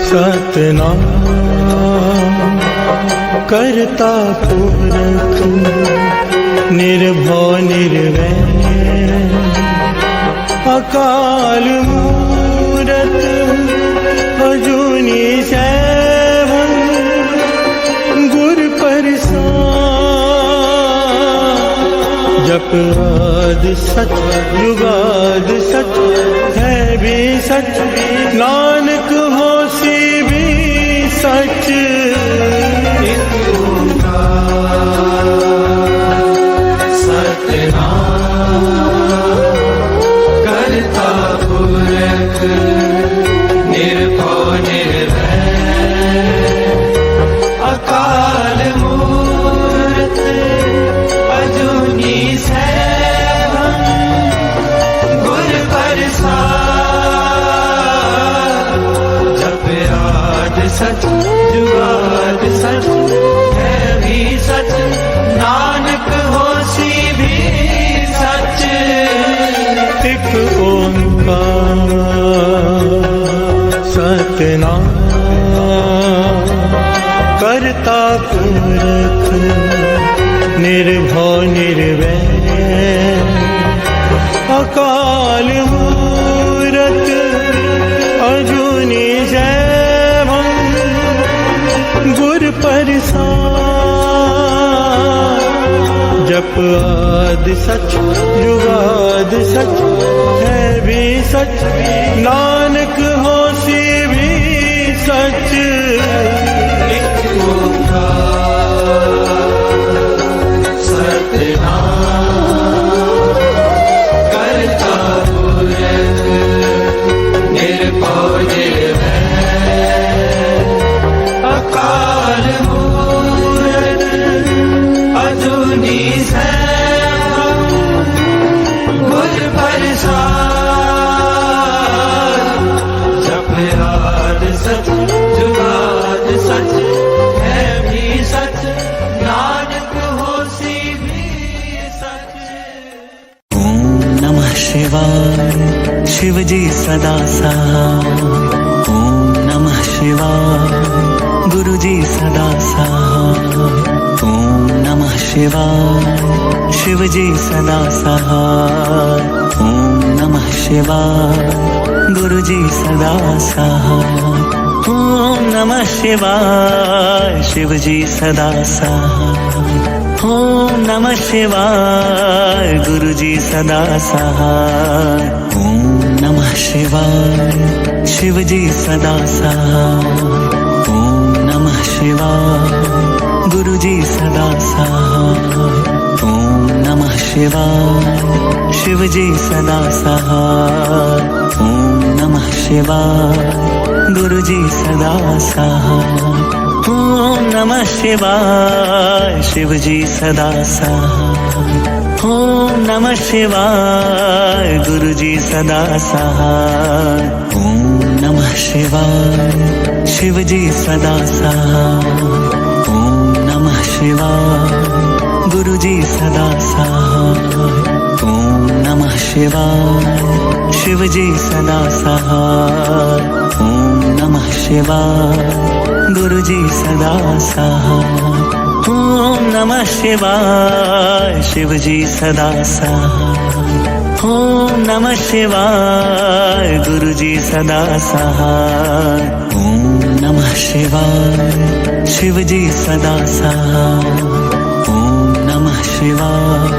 सतनाम करता पुरख निर्भव निर्वैर अकाल मूरत अजूनी सैभं गुर प्रसाद। जप आदि सच जुगाद सच है भी सच, नानक होसी भी सच। करता पुरख निर्भव निर्वैर अकाल मूरत अजूनी सैभं गुर प्रसाद। जप आद सच जुगाद सच है भी सच, नानक होसी भी सच। एक ओंकार सतनाम करता पुरख निर्भव निर्वैर अकाल मूरत अजूनी सैभं गुर प्रसाद। जप आद सच जुगाद सच है भी सच, नानक होसी भी सच। एक ओंकार सतनाम करता पुरख निर्भव निर्वैर अकाल मूरत अजूनी सैभं गुर प्रसाद। जप आद सच जुगाद सच है भी सच, नानक होसी भी सच। ओम नमः शिवाय शिवजी सदा सहाय। ओम नमः शिवाय गुरुजी सदा सहाय। ओम नमः शिवाय शिवजी सदा सहाय। ओम नमः शिवाय गुरुजी सदा सहाय। ओम नमः शिवाय शिवजी सदा सहाय। ओम नमः शिवाय गुरुजी सदा सहाय। ओम नमः शिवाय शिवजी सदा सहाय। ओम नमः शिवाय गुरुजी सदा सहाय। ओम नमः शिवाय शिवजी सदा सहाय। ओम नमः शिवाय गुरुजी सदा सहाय। ओम नमः शिवाय शिवजी सदा सहाय। ओम नमः शिवाय गुरुजी सदा सहाय। ओम नमः शिवाय शिवजी सदा सहाय। ओम नमः शिवाय गुरुजी सदा सहाय। ओम नमः शिवाय शिवजी सदा सहाय। ओम नमः शिवाय गुरुजी सदा सहाय। ओम नमः शिवाय शिवजी सदा सहाय। ओम नमः शिवाय गुरुजी सदा सहाय। ओम नमः शिवाय शिवजी सदा सहाय। ओम नमः शिवाय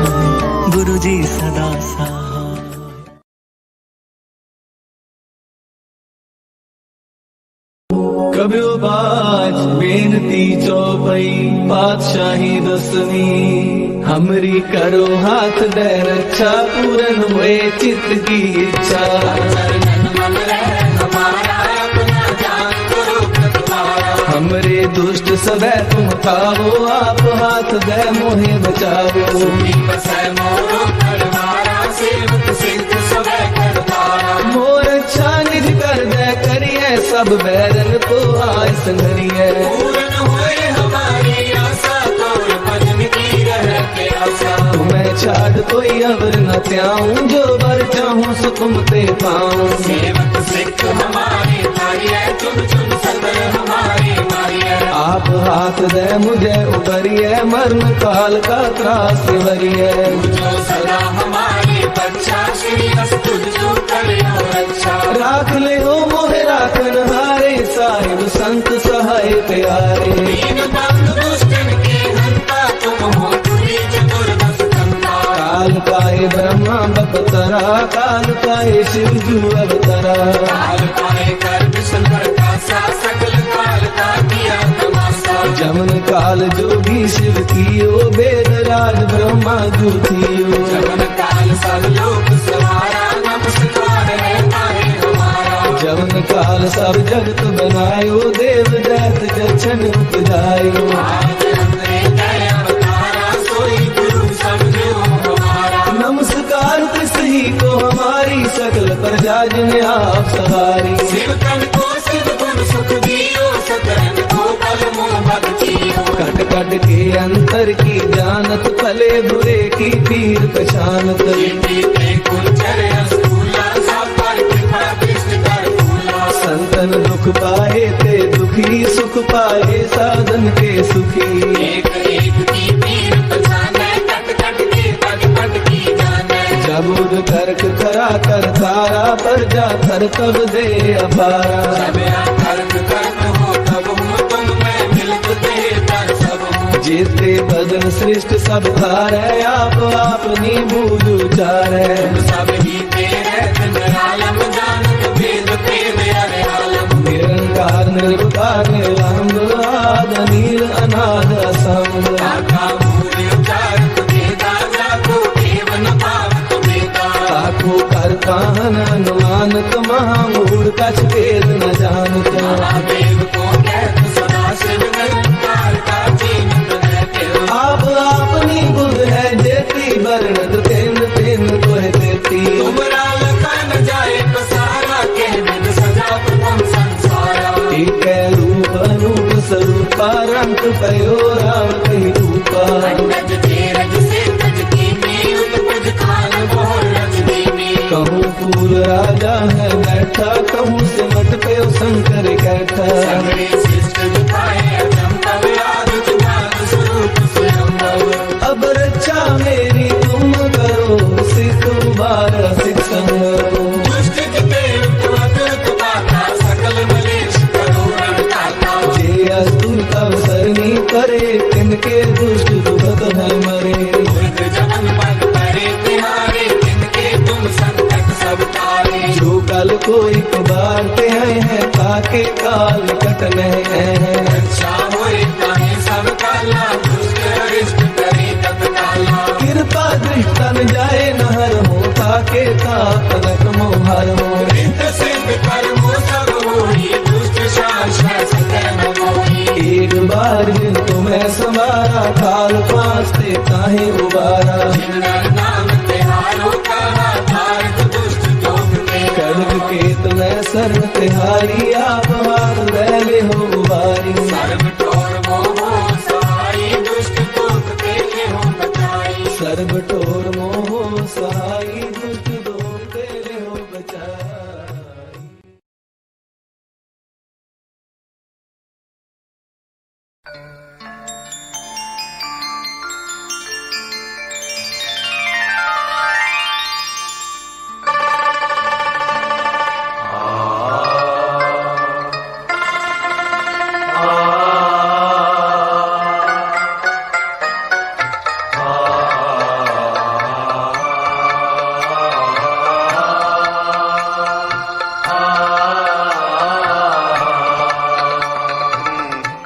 गुरुजी सदा सहाय। कब्यो बाज बेनती चौपई पातशाही दसवीं, हमरी करो हाथ दे रक्षा पूरन हुए चित्त की इच्छा। हमरे दुष्ट सदै तुम खाओ, आप हाथ दे मोहे बचाओ। मोर अच्छा सब बैरन को आय संघरिए। पूर्ण होए हमारी आशा, तोड़ भजन की रहते आशा। तुम्हें छाड़ कोई अवर न त्याऊं, जो बर चाहूं सो तुम ते पाऊं। सेवक सिख हमारे मारिए, चुन चुन सदर हमारे मारिए। आप हाथ दे मुझे उबरिए, मरण काल का त्रास वरिए। जो सदा हमारे बच्चा, श्री अस्तु जो करियो रक्षा। राख ले हो मोहे राखन हारे, साहिब संत सहाय प्यारे। दीन बंधु दुष्टन के हंता, तुम हो तुरी चतुर दस कंता। काल काहे ब्रह्मा बपतरा, काल काहे शिव जू अवतरा। काल पाए कर विष्णु का सा, सकल काल का किया तमाशा। जमन काल जोगी शिव कियो, वेद राज ब्रह्मा जू थियो। जमन काल सब लोक सवारा, नमस्कार है तारे हमारा। जमन काल सब जगत बनायो, देव दैत जछन उपजायो। आज हमने दया अवतारा, सोई गुरु समझो हमारा। नमस्कार तिसही को हमारी, सकल प्रजा जिन आप सवारी। शिव तन को शिव गुण सुख दियो, सकरन को बल मोह भक्तियो। कट कट के अंतर की जानत, भले बुरे की पीर पहचानत। पीते कुंचर अस्तूला, सब पर कृपा दृष्टि कर फूला। संतन दुख पाए ते दुखी, सुख पाए साधन के सुखी। एक एक की पीर पहचाने, कट कट के पग पग की जाने। जब उद कर्क करा कर तारा, पर जा कर तब दे अपारा। जब कर्म कर्म हो तब हो, तुम मैं मिलत दे कर सब हो। जेते भजन श्रेष्ठ सब धारे, आप अपनी बूझ उचारे। सब ही तेरे निरालम, जानत भेद भेद अरे आलम। निरंकार निर्विकार निरालंब, आद नील अनाद असंग। काका मूल उचारत भेदा, जाको केवन पावत भेदा। ताको कर काहन अनुमानत, महामूढ़ कछ भेद न जानत। महादेव को कहत सदा शिव, निरंकार का जीनत रहते हो। आप अपनी बुध है जेती, वर्णत तेन तेन तोह देती। तुमरा लखा न जाए पसारा, के विद सजा प्रथम संसारा। एक रूप अनूप स्वरूपा, रंग पयो राम कही रूपा। अंडज तेरज से तज कीनी, उत्पज खान मोर रजनीनी। कहूँ पूर राजा है बैठा, कहूँ सिमट पे शंकर कैठा। सगरे शिष्ट दिखाए अचंभव, आदि जुगाद स्वरूप स्वयंभव। अब रक्षा मेरी तुम करो, सिख उबारा सिख संगरो। दुष्ट जिते उत्पत पाता, सकल मलेश करो रणदाता। जे अस्तुत अवसरनी करे, तिनके दुष्ट दुखत है मरे। दुर्ग जमन बन करे तिहारे, तिनके तुम संकट सब तारे। जो कल को एक बार ते हैं, ताके काल कटने हैं। रक्षा होए ताहे सब काला, दुष्ट अरिष्ट करे तत्काला। कृपा दृष्टन जाए नहर हो, ताके तापनक मोहर हो। रिद्ध सिद्ध कर्मो सब होई, दुष्ट शासन सतह न मोही। एक बार जिन तुम्हें संवारा, काल पास्ते काहे उबारा। जिनर नाम तिहारो कहा, धारक दुष्ट जोग के। कड़क के तुम्हें सर्व तिहारी, आप हाथ बैले हो उबारी। सर्व ठोर मोह सहाई, दुष्ट तोक तेले हो बचाई। सर्व ठोर मोह सहाई, दुष्ट दोष तेरे हो बचाई।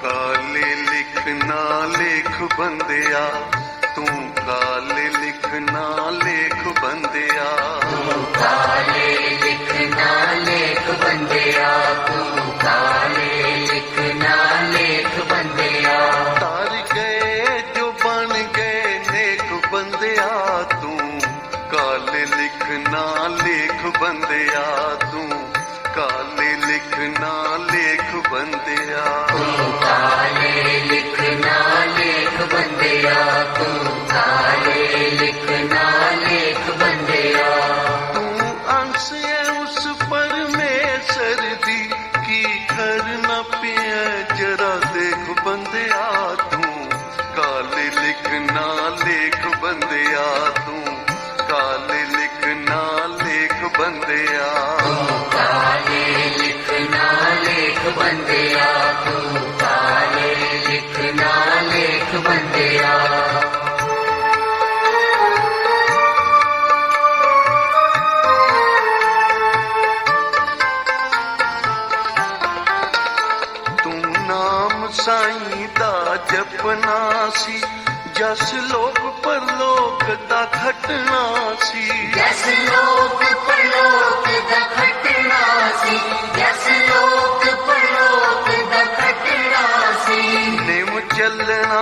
काले है उस परमेश्वर दी की करना पिया जरा देख बंदिया तू काले लिखना लेख बंदिया तू काले लिखना लेख बंदिया काले लिखना लेख बंदिया तू काले लिखना लेख बंदिया साईं दा जपना सी जस लोक परलोक दा खटना सी जस लोक परलोक दा खटना सी जस लोक परलोक दा खटना सी निम चलना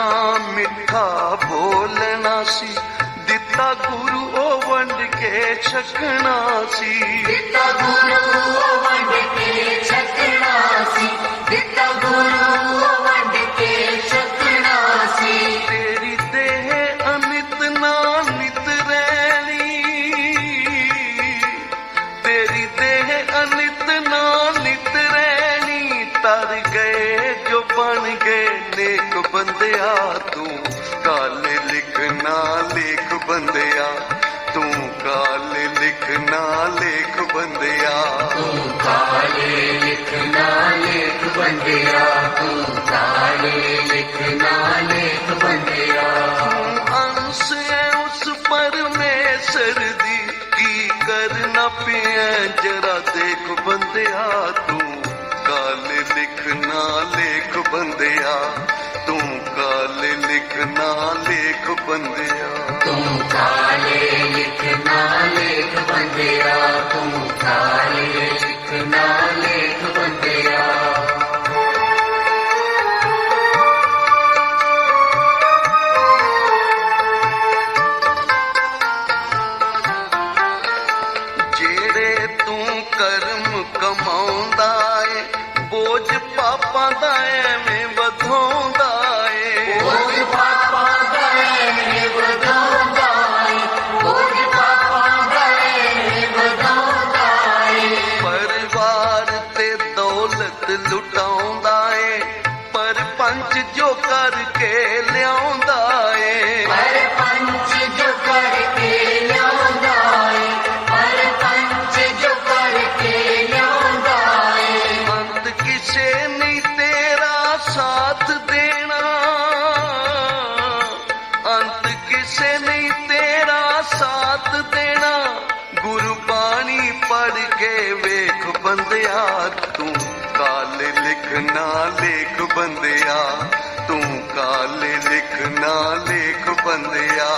मिठा बोलना सी दिता गुरु ओ वंड के छकना सी दिता गुरु ओ वंड के छकना सी दिता गुरु ओ वंड के छकना सी तेरी देह अनित ना नित रैनी तेरी देह अनित ना नित रैनी तर गए जो बन गए नेक बंदिया तू काले लिखना लेख बंदिया तू काले लिखना लेख बंदिया तू काले लिखना लेख बंदिया तू काले लिखना लेख बंदिया अंश है उस परमेश्वर दी की करना पिया जरा देख बंदिया तू काले लिखना लेख बंदिया तू काले लिखना लेख बंदिया तू काले लिखना लेख बंदिया तू काले लिखना लेख बंदिया जेड़े तू कर्म कमाउंदा ए बोझ पापां दा एवें वधाउंदा ए बोझ पापा गए में बधाउंदा ए बोझ पापा गए में बधाउंदा ए परिवार ते दौलत लुटाउंदा ए पर पंच जो करके लियाउंदा ए पर पंच जो करके लियाउंदा ए पर पंच जो करके लियाउंदा ए अंत किसे नहीं तेरा साथ देना अंत किसे नहीं तेरा साथ देना गुरु बाणी पढ़ के वेख बंदिया तू काले लिखना लेख बंदिया तू काले लिखना लेख बंदिया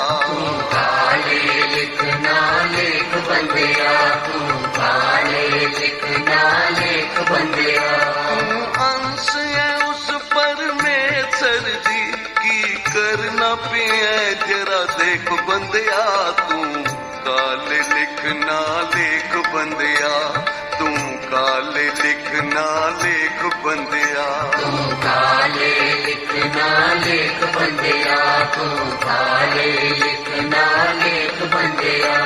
काले लिखना लेख बंदिया तू काले लिखना लेख बंदिया अंश है उस परमेश्वर दी की करना पिया जरा देख बंदिया तू काले लिखना लेख बंदिया तू काले लिखना लेख बंदिया तू काले लिखना लेख बंदिया तू काले लिखना लेख बंदिया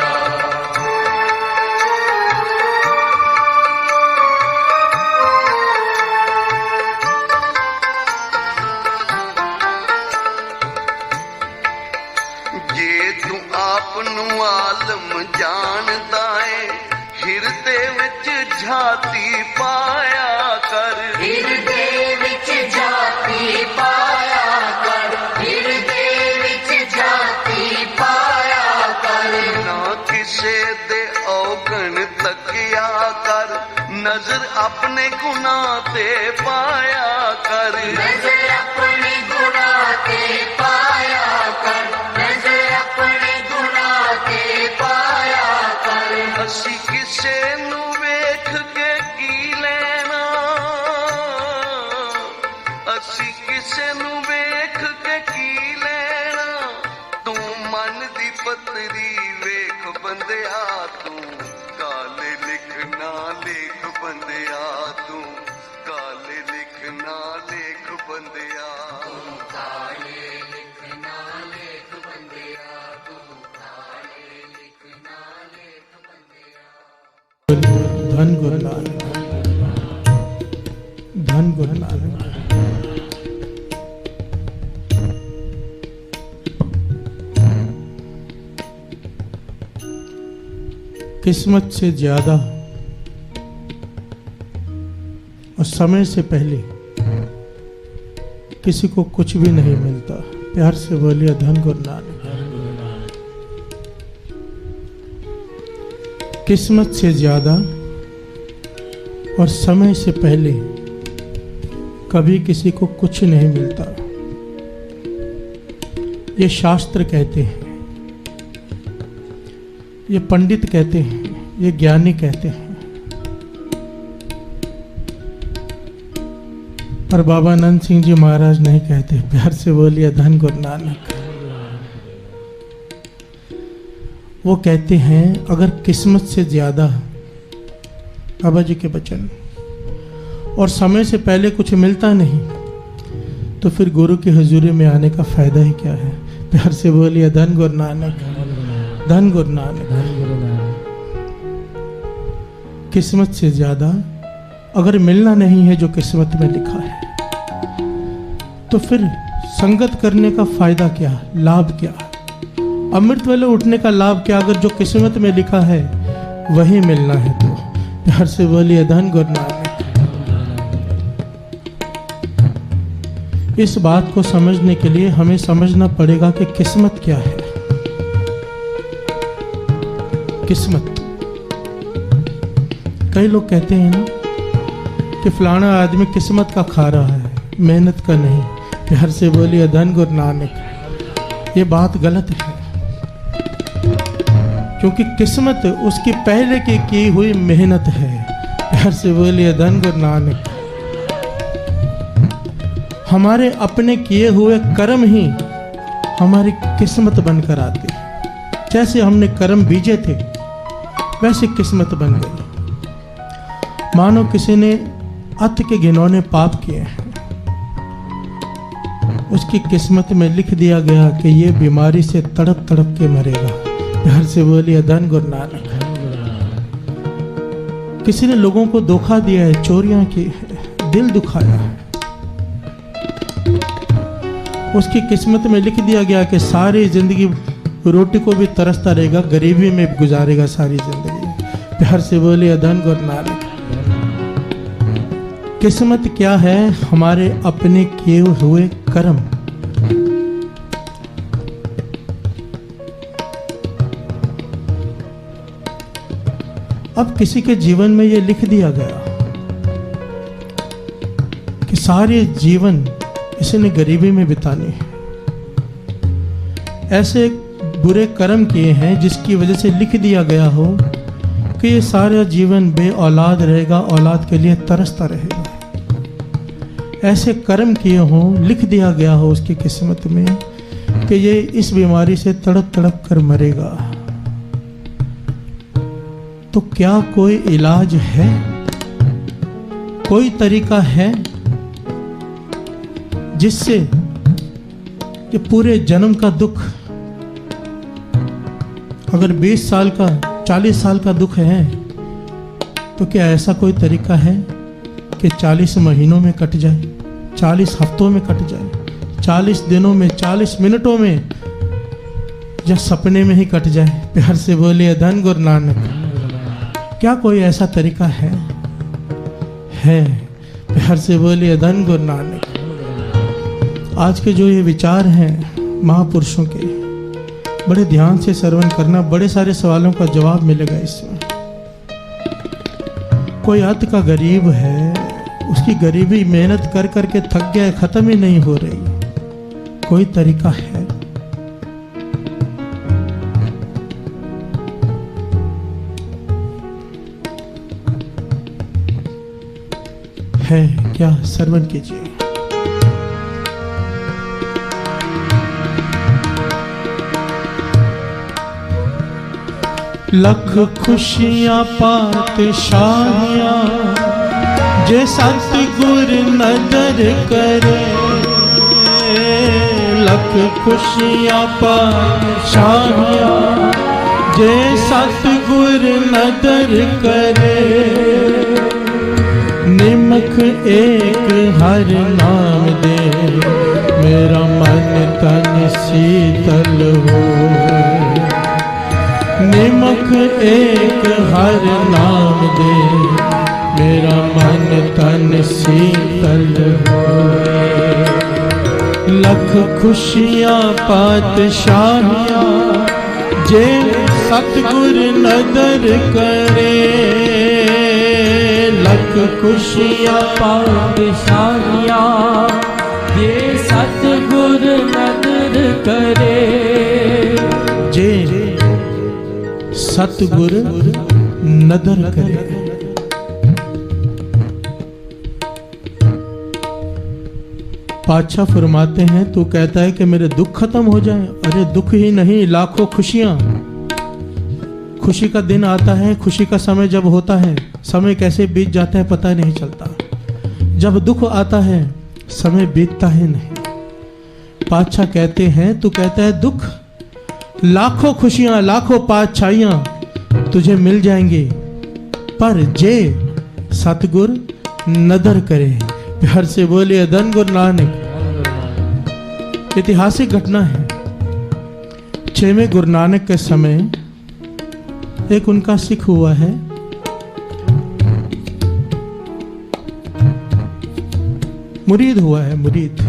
ਜੇ ਤੂੰ ਆਪ ਨੂੰ ਆਲਮ ਜਾਣਦਾ ਏ ਹਿਰਦੇ ਵਿੱਚ ਝਾਤੀ ਪਾਇਆ ਕਰ ਹਿਰਦੇ ਵਿੱਚ ਜਾਤੀ ਪਾਇਆ ਕਰ ਹਿਰਦੇ ਵਿੱਚ ਜਾਤੀ ਪਾਇਆ ਕਰ ਨਾ ਕਿਸੇ ਦੇ ਔਗਣ ਤੱਕਿਆ ਕਰ ਨਜ਼ਰ ਆਪਣੇ ਗੁਨਾਹ ਤੇ ਪਾਇਆ ਕਰ ਨਜ਼ਰ ਆਪਣੇ ਗੁਨਾਹ ਤੇ ਪਾਇਆ ਕਰ ਨਜ਼ਰ ਆਪਣੇ ਗੁਨਾਹ ਤੇ ਪਾਇਆ ਕਰ ਅਸੀਂ ਕਿਸੇ ਨੂੰ ਵੇਖ ਕੇ ਕੀ ਲੈਣਾ ਅਸੀਂ ਕਿਸੇ ਨੂੰ ਵੇਖ ਕੇ ਕੀ ਲੈਣਾ ਤੂੰ ਮਨ ਦੀ ਪੱਤਰੀ ਵੇਖ ਬੰਦਿਆ ਤੂੰ ਕਾਲੇ ਲਿਖਣਾ ਲੇਖ ਬੰਦਿਆ ਤੂੰ ਕਾਲੇ ਲਿਖਣਾ ਲੇਖ ਬੰਦਿਆ ਕਾਲੇ ਲਿਖਣਾ ਲੇਖ ਬੰਦਿਆ ਤੂੰ ਕਾਲੇ ਲਿਖਣਾ ਲੇਖ ਬੰਦਿਆ धन गुरु नानक, धन गुरु नानक। किस्मत से ज्यादा और समय से पहले किसी को कुछ भी नहीं मिलता। प्यार से बोलिए धन गुरु नानक। किस्मत से ज्यादा और समय से पहले कभी किसी को कुछ नहीं मिलता। ये शास्त्र कहते हैं, ये पंडित कहते हैं, ये ज्ञानी कहते हैं, पर बाबा नंद सिंह जी महाराज नहीं कहते। प्यार से बोलिए धन गुरु नानक। वो कहते हैं अगर किस्मत से ज्यादा, बाबा जी के वचन, और समय से पहले कुछ मिलता नहीं तो फिर गुरु की हुजूरी में आने का फायदा ही क्या है। प्यार से बोलिए धन गुरु नानक, धन गुरु नानक। किस्मत से ज्यादा अगर मिलना नहीं है जो किस्मत में लिखा है तो फिर संगत करने का फायदा क्या, लाभ क्या, अमृत वाले उठने का लाभ क्या, अगर जो किस्मत में लिखा है वही मिलना है तो। प्यार से बोलिए धन गुरु नानक। इस बात को समझने के लिए हमें समझना पड़ेगा कि किस्मत क्या है। किस्मत, कई लोग कहते हैं ना कि फलाना आदमी किस्मत का खा रहा है, मेहनत का नहीं। प्यार से बोलिए धन गुरु नानक। ये बात गलत है, क्योंकि किस्मत उसकी पहले की हुई मेहनत है। प्यार से बोलिए धन गुरु नानक। हमारे अपने किए हुए कर्म ही हमारी किस्मत बनकर आते। जैसे हमने कर्म बीजे थे वैसे किस्मत बन गई। मानो किसी ने अत के घिनौने पाप किए हैं, उसकी किस्मत में लिख दिया गया कि ये बीमारी से तड़प तड़प के मरेगा। प्यार से बोलिए धन गुरु नानक। किसी ने लोगों को धोखा दिया है, चोरियां की है, दिल दुखाया है, उसकी किस्मत में लिख दिया गया कि सारी जिंदगी रोटी को भी तरसता रहेगा, गरीबी में गुजारेगा सारी जिंदगी। प्यार से बोलिए धन गुरु नानक। किस्मत क्या है? हमारे अपने किए हुए कर्म। अब किसी के जीवन में यह लिख दिया गया कि सारे जीवन इसने गरीबी में बिताने हैं, ऐसे बुरे कर्म किए हैं जिसकी वजह से लिख दिया गया हो कि ये सारा जीवन बे औलाद रहेगा, औलाद के लिए तरसता रहेगा। ऐसे कर्म किए हों, लिख दिया गया हो उसकी किस्मत में कि ये इस बीमारी से तड़प तड़प कर मरेगा। तो क्या कोई इलाज है, कोई तरीका है जिससे ये पूरे जन्म का दुख, अगर 20 साल का 40 साल का दुख है तो क्या ऐसा कोई तरीका है कि 40 महीनों में कट जाए, 40 हफ्तों में कट जाए, 40 दिनों में, 40 मिनटों में, या सपने में ही कट जाए? प्यार से बोलिए धन गुरु नानक। क्या कोई ऐसा तरीका है? प्यार से बोलिए धन गुरु नानक। आज के जो ये विचार हैं महापुरुषों के, बड़े ध्यान से श्रवण करना, बड़े सारे सवालों का जवाब मिलेगा इसमें। कोई अत का गरीब है, उसकी गरीबी मेहनत कर करके थक गया है, खत्म ही नहीं हो रही, कोई तरीका है? क्या? श्रवण कीजिए। लख खुशियां पातशाहियां जे सतगुर नजर करे, लख खुशियां पातशाहियां जे सतगुर नजर करे। हर नाम दे, मेरा मन तन शीतल हो। निमक एक हर नाम दे, मेरा मन तन शीतल हो। लख खुशियाँ पातशाहियाँ जे सतगुर नदर करे। लख खुशियाँ पातशाहियाँ ये सतगुर नदर करे। जे सतगुर नदर करे। पातशाह फरमाते हैं, तू कहता है कि मेरे दुख खत्म हो जाए। अरे दुख ही नहीं, लाखों खुशियां। खुशी का दिन आता है, खुशी का समय जब होता है, समय कैसे बीत जाता है पता नहीं चलता। जब दुख आता है समय बीतता है नहीं। पातशाह कहते हैं, तू कहता है दुख, लाखों खुशियां लाखों पातशाहियां तुझे मिल जाएंगी, पर जे सतगुर नदर करे। प्यार से बोलिए धन गुरु नानक। ऐतिहासिक घटना है। 6वें गुरु नानक के समय एक उनका सिख हुआ है, मुरीद हुआ है, मुरीद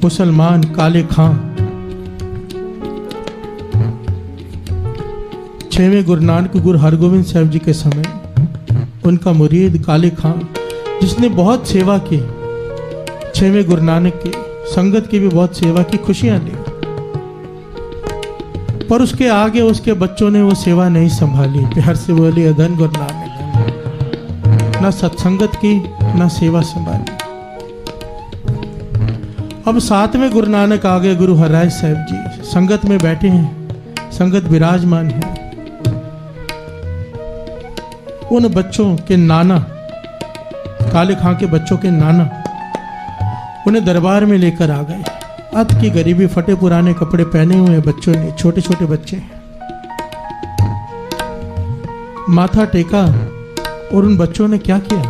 मुसलमान काले खां। 6वें गुरु नानक गुरु हरगोविंद साहब जी के समय उनका मुरीद काले खां, जिसने बहुत सेवा की, 6वें गुरु नानक की संगत की भी बहुत सेवा की, खुशियां ली, पर उसके आगे उसके बच्चों ने वो सेवा नहीं संभाली। प्यार से बोलिए धन गुरु नानक। ना सत्संगत की ना सेवा संभाली। अब 7वें गुरु नानक आ गए, गुरु हरराय साहब जी संगत में बैठे हैं, संगत विराजमान है। उन बच्चों के नाना, काले खां के बच्चों के नाना उन्हें दरबार में लेकर आ गए। अत की गरीबी, फटे पुराने कपड़े पहने हुए बच्चों ने, छोटे छोटे बच्चे, माथा टेका और उन बच्चों ने क्या किया,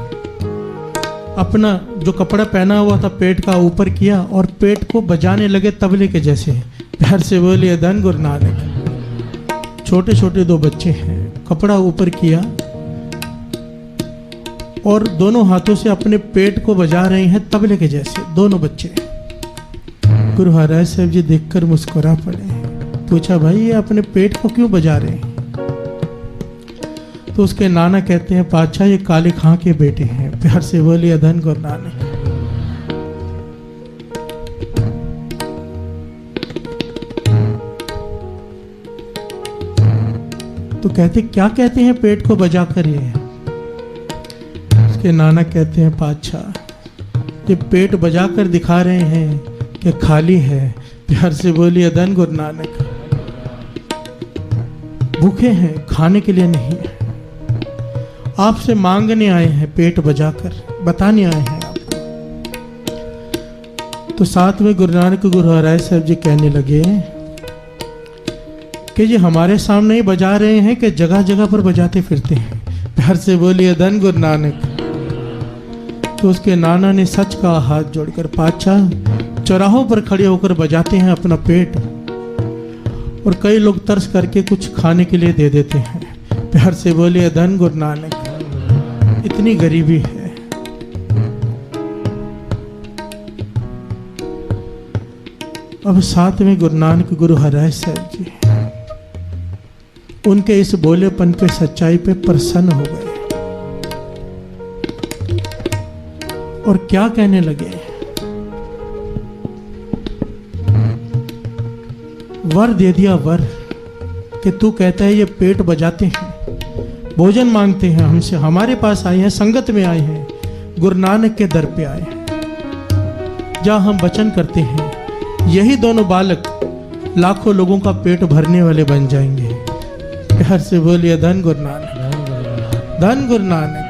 अपना जो कपड़ा पहना हुआ था पेट का ऊपर किया और पेट को बजाने लगे तबले के जैसे। प्यार से बोलिए धन गुरु नानक। छोटे छोटे 2 बच्चे हैं, कपड़ा ऊपर किया और दोनों हाथों से अपने पेट को बजा रहे हैं तबले के जैसे, दोनों बच्चे। गुरु हरराय साहब जी देखकर मुस्कुरा पड़े। पूछा, भाई ये अपने पेट को क्यों बजा रहे हैं? तो उसके नाना कहते हैं, पातशाह ये काले खां के बेटे हैं। प्यार से बोलिए धन गुरु नानक। तो कहते, क्या कहते हैं पेट को बजा कर? ये उसके नाना कहते हैं, पातशाह ये पेट बजाकर दिखा रहे हैं कि खाली है। प्यार से बोलिए धन गुरु नानक। भूखे हैं, खाने के लिए नहीं है, आपसे मांगने आए हैं, पेट बजाकर बताने आए हैं आपको। तो 7वें गुरु नानक गुरु हरराय साहब जी कहने लगे कि ये हमारे सामने ही बजा रहे हैं कि जगह जगह पर बजाते फिरते हैं। प्यार से बोलिए धन गुरु नानक। तो उसके नाना ने सच का हाथ जोड़कर, पातशाह चौराहों पर खड़े होकर बजाते हैं अपना पेट, और कई लोग तरस करके कुछ खाने के लिए दे देते हैं। प्यार से बोलिए धन गुरु नानक। इतनी गरीबी है। अब 7वें गुरु नानक गुरु हरराय साहब जी उनके इस बोलेपन पे, सच्चाई पे प्रसन्न हो गए और क्या कहने लगे, वर दे दिया, वर कि तू कहता है ये पेट बजाते हैं, भोजन मांगते हैं हमसे, हमारे पास आए हैं, संगत में आए हैं, गुरु नानक के दर पे आए हैं, जहां हम वचन करते हैं यही दोनों बालक लाखों लोगों का पेट भरने वाले बन जाएंगे। प्यार से बोलिए धन गुरु नानक, धन गुरु नानक।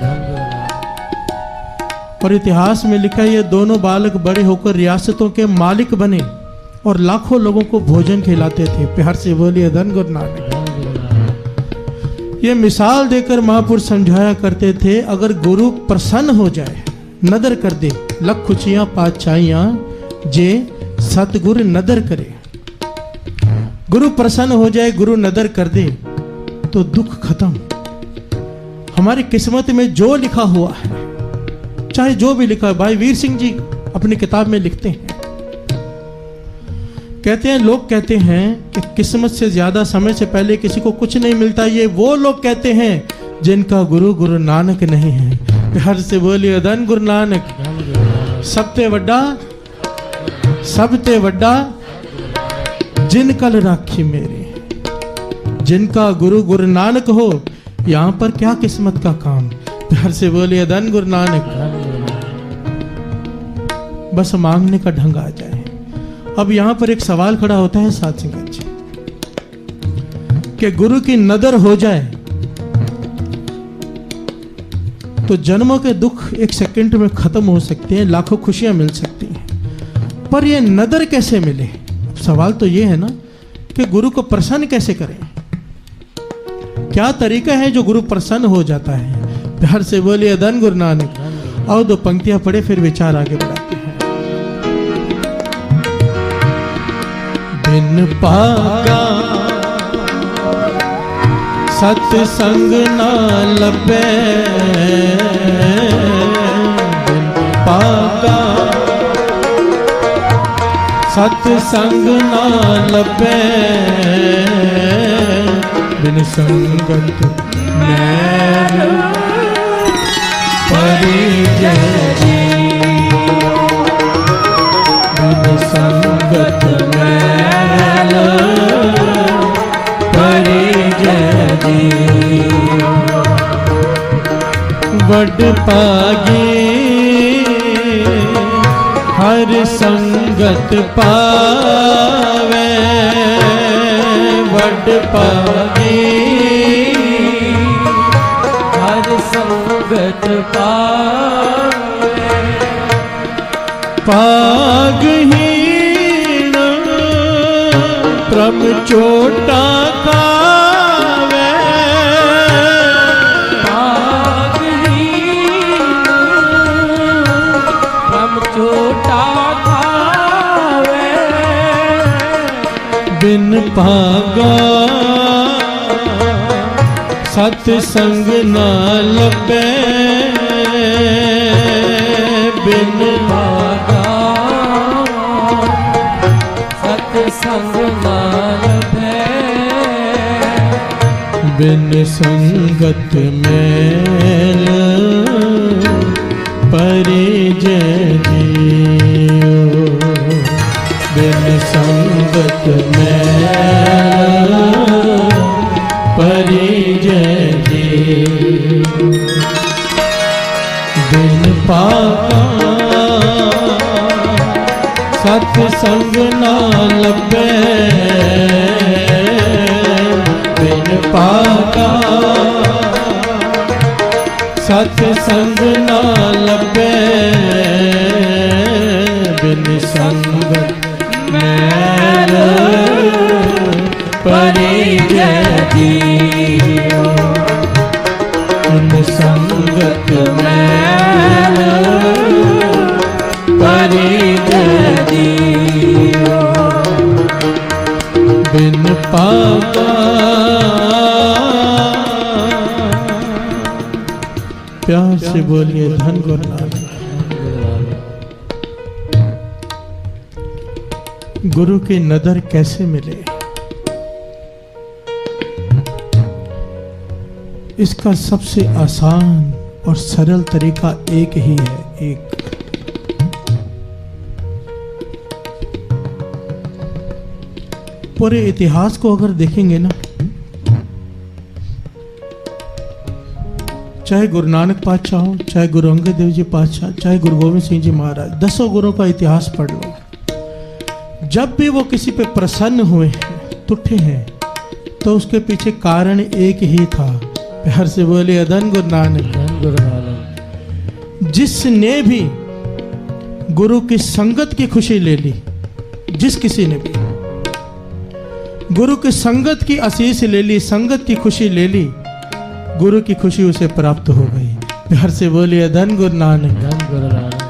और इतिहास में लिखा है ये दोनों बालक बड़े होकर रियासतों के मालिक बने और लाखों लोगों को भोजन खिलाते थे। प्यार से बोलिए धन गुरु नानक। ये मिसाल देकर महापुरुष समझाया करते थे, अगर गुरु प्रसन्न हो जाए, नदर कर दे लख खुशियां पातशाहियां जे सतगुर नदर करे। गुरु प्रसन्न हो जाए, गुरु नदर कर दे तो दुख खत्म। हमारी किस्मत में जो लिखा हुआ है, चाहे जो भी लिखा है, भाई वीर सिंह जी अपनी किताब में लिखते हैं, कहते हैं, लोग कहते हैं कि किस्मत से ज्यादा समय से पहले किसी को कुछ नहीं मिलता। ये वो लोग कहते हैं जिनका गुरु गुरु नानक नहीं है। हर से बोलिए धन गुरु नानक। सबते वड्डा जिन कल राखी मेरे, जिनका गुरु गुरु नानक हो, यहां पर क्या किस्मत का काम। हर से बोलिए धन गुरु नानक। बस मांगने का ढंग आ जाए। अब यहां पर एक सवाल खड़ा होता है साथ संगत जी, कि गुरु की नदर हो जाए तो जन्मों के दुख एक सेकंड में खत्म हो सकते हैं, लाखों खुशियां मिल सकती हैं, पर यह नदर कैसे मिले। सवाल तो यह है ना कि गुरु को प्रसन्न कैसे करें, क्या तरीका है जो गुरु प्रसन्न हो जाता है। प्यार से बोलिए धन गुरु नानक। और 2 पंक्तियां पढ़े फिर विचार आगे बढ़ाते हैं। बिन पागा सत्संग ना लबे, बिन पागा सत्संग ना लबे, बिन संगत मैल परिजय जी, बिन संगत मैल परिजय जी। वड पागी हर संगत पावे, वड पागी हर संगत पावे, पागहीन प्रभ चोटा खावे, छोटा खावे, बिन पागा सत्संग ना लबे, बिन पागा सत्संग ना लबे, बिन संगत मैल परिजय जियो, बिन संगत मैल परिजय जियो, बिन पागा सत्संग ना लबे, बिन पागा सत्संग ना लबे, बिन संगत मैल परिजय जियो, बिन संगत मैल परिजय जियो, बिन पागा। प्यार से बोलिए धन गुरु नानक। गुरु की नदर कैसे मिले, इसका सबसे आसान और सरल तरीका एक ही है, एक। पूरे इतिहास को अगर देखेंगे ना, चाहे गुरु नानक पातशाह हो, चाहे गुरु अंगद देव जी पातशाह, चाहे गुरु गोविंद सिंह जी महाराज, 10 गुरुओं का इतिहास पढ़ लो। जब भी वो किसी पे प्रसन्न हुए हैं, तुठे हैं, तो उसके पीछे कारण एक ही था। प्यार से बोले धन गुरु नानक। गुरु नानक। जिसने भी गुरु की संगत की खुशी ले ली, जिस किसी ने भी गुरु की संगत की आशीष ले ली, संगत की खुशी ले ली, गुरु की खुशी उसे प्राप्त हो गई। प्यार से बोलिए धन गुरु नानक। धन गुरु नानक।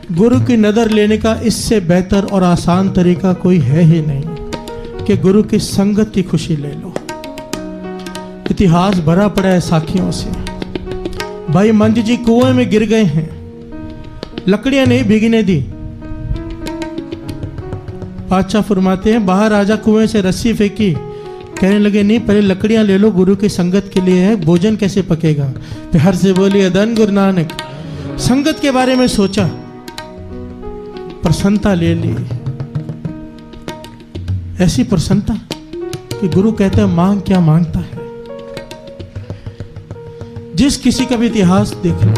गुरु की नज़र लेने का इससे बेहतर और आसान तरीका कोई है ही नहीं कि गुरु की संगत की खुशी ले लो। इतिहास भरा पड़ा है साखियों से। भाई मंज जी कुएं में गिर गए हैं, लकड़ियां नहीं भीगने दी। बादशाह फरमाते हैं बाहर राजा कुएं से रस्सी फेंकी, कहने लगे नहीं पहले लकड़ियां ले लो, गुरु की संगत के लिए है, भोजन कैसे पकेगा। प्यार से बोली अदन गुरु नानक। संगत के बारे में सोचा, प्रसन्नता ले ली, ऐसी प्रसन्नता कि गुरु कहते हैं मांग क्या मांगता है। जिस किसी का भी इतिहास देख लो,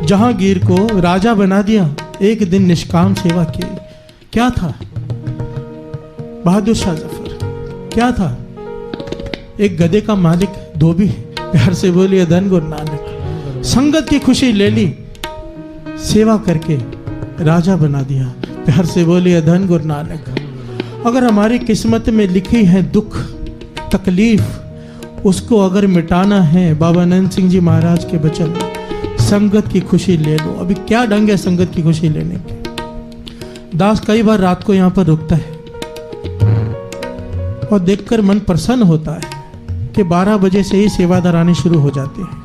जहांगीर को राजा बना दिया, एक दिन निष्काम सेवा की, क्या था? बहादुर शाह जफर क्या था? एक गधे का मालिक धोबी। प्यार से बोलिए धन गुरु नानक। संगत की खुशी ले ली, सेवा करके राजा बना दिया। प्यार से बोलिए धन गुरु नानक। अगर हमारी किस्मत में लिखी है दुख तकलीफ, उसको अगर मिटाना है, बाबा नंद सिंह जी महाराज के वचन, संगत की खुशी ले लो। अभी क्या ढंग है संगत की खुशी लेने के? दास कई बार रात को यहाँ पर रुकता है और देखकर मन प्रसन्न होता है कि 12 बजे से ही सेवादार आने शुरू हो जाते हैं।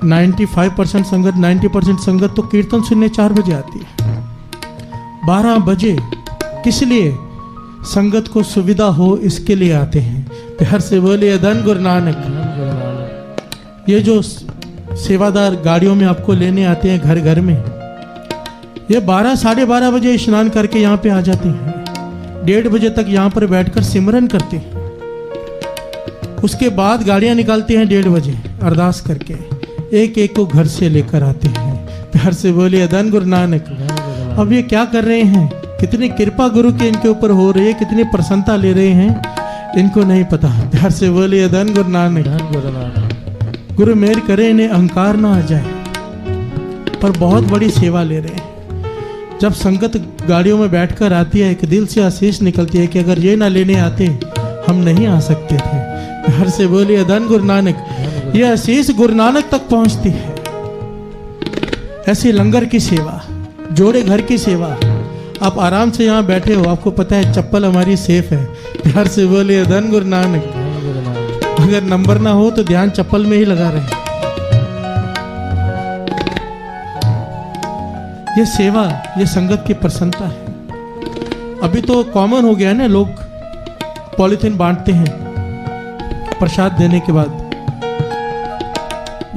95% संगत, 90% संगत तो कीर्तन सुनने 4 बजे आती है। 12 बजे किस लिए? संगत को सुविधा हो इसके लिए आते हैं। प्यार से बोलिए धन गुरु नानक। ये जो सेवादार गाड़ियों में आपको लेने आते हैं घर घर में, ये 12 साढ़े 12 बजे स्नान करके यहाँ पे आ जाते हैं। 1:30 बजे तक यहाँ पर बैठकर सिमरन करते हैं। उसके बाद गाड़ियाँ निकालते हैं 1:30 बजे अरदास करके, एक एक को घर से लेकर आते हैं। प्यार से बोलिए धन गुरु नानक। अब ये क्या कर रहे हैं? कितनी कृपा गुरु की इनके ऊपर हो रही है, कितनी प्रसन्नता ले रहे हैं, इनको नहीं पता। प्यार से बोलिए धन गुरु नानक। गुरु मेहर करे इन्हें अहंकार ना आ जाए, पर बहुत बड़ी सेवा ले रहे हैं। जब संगत गाड़ियों में बैठकर आती है, एक दिल से आशीष निकलती है कि अगर ये ना लेने आते हम नहीं आ सकते थे। प्यार से बोलिए धन गुरु नानक। ये आशीष गुरु नानक तक पहुंचती है। ऐसी लंगर की सेवा, जोड़े घर की सेवा। आप आराम से यहाँ बैठे हो, आपको पता है चप्पल हमारी सेफ है। प्यार से बोलिए धन गुरु नानक। अगर नंबर ना हो तो ध्यान चप्पल में ही लगा रहे। ये सेवा, ये संगत की प्रसन्नता है। अभी तो कॉमन हो गया है ना, लोग पॉलीथीन बांटते हैं प्रसाद देने के बाद।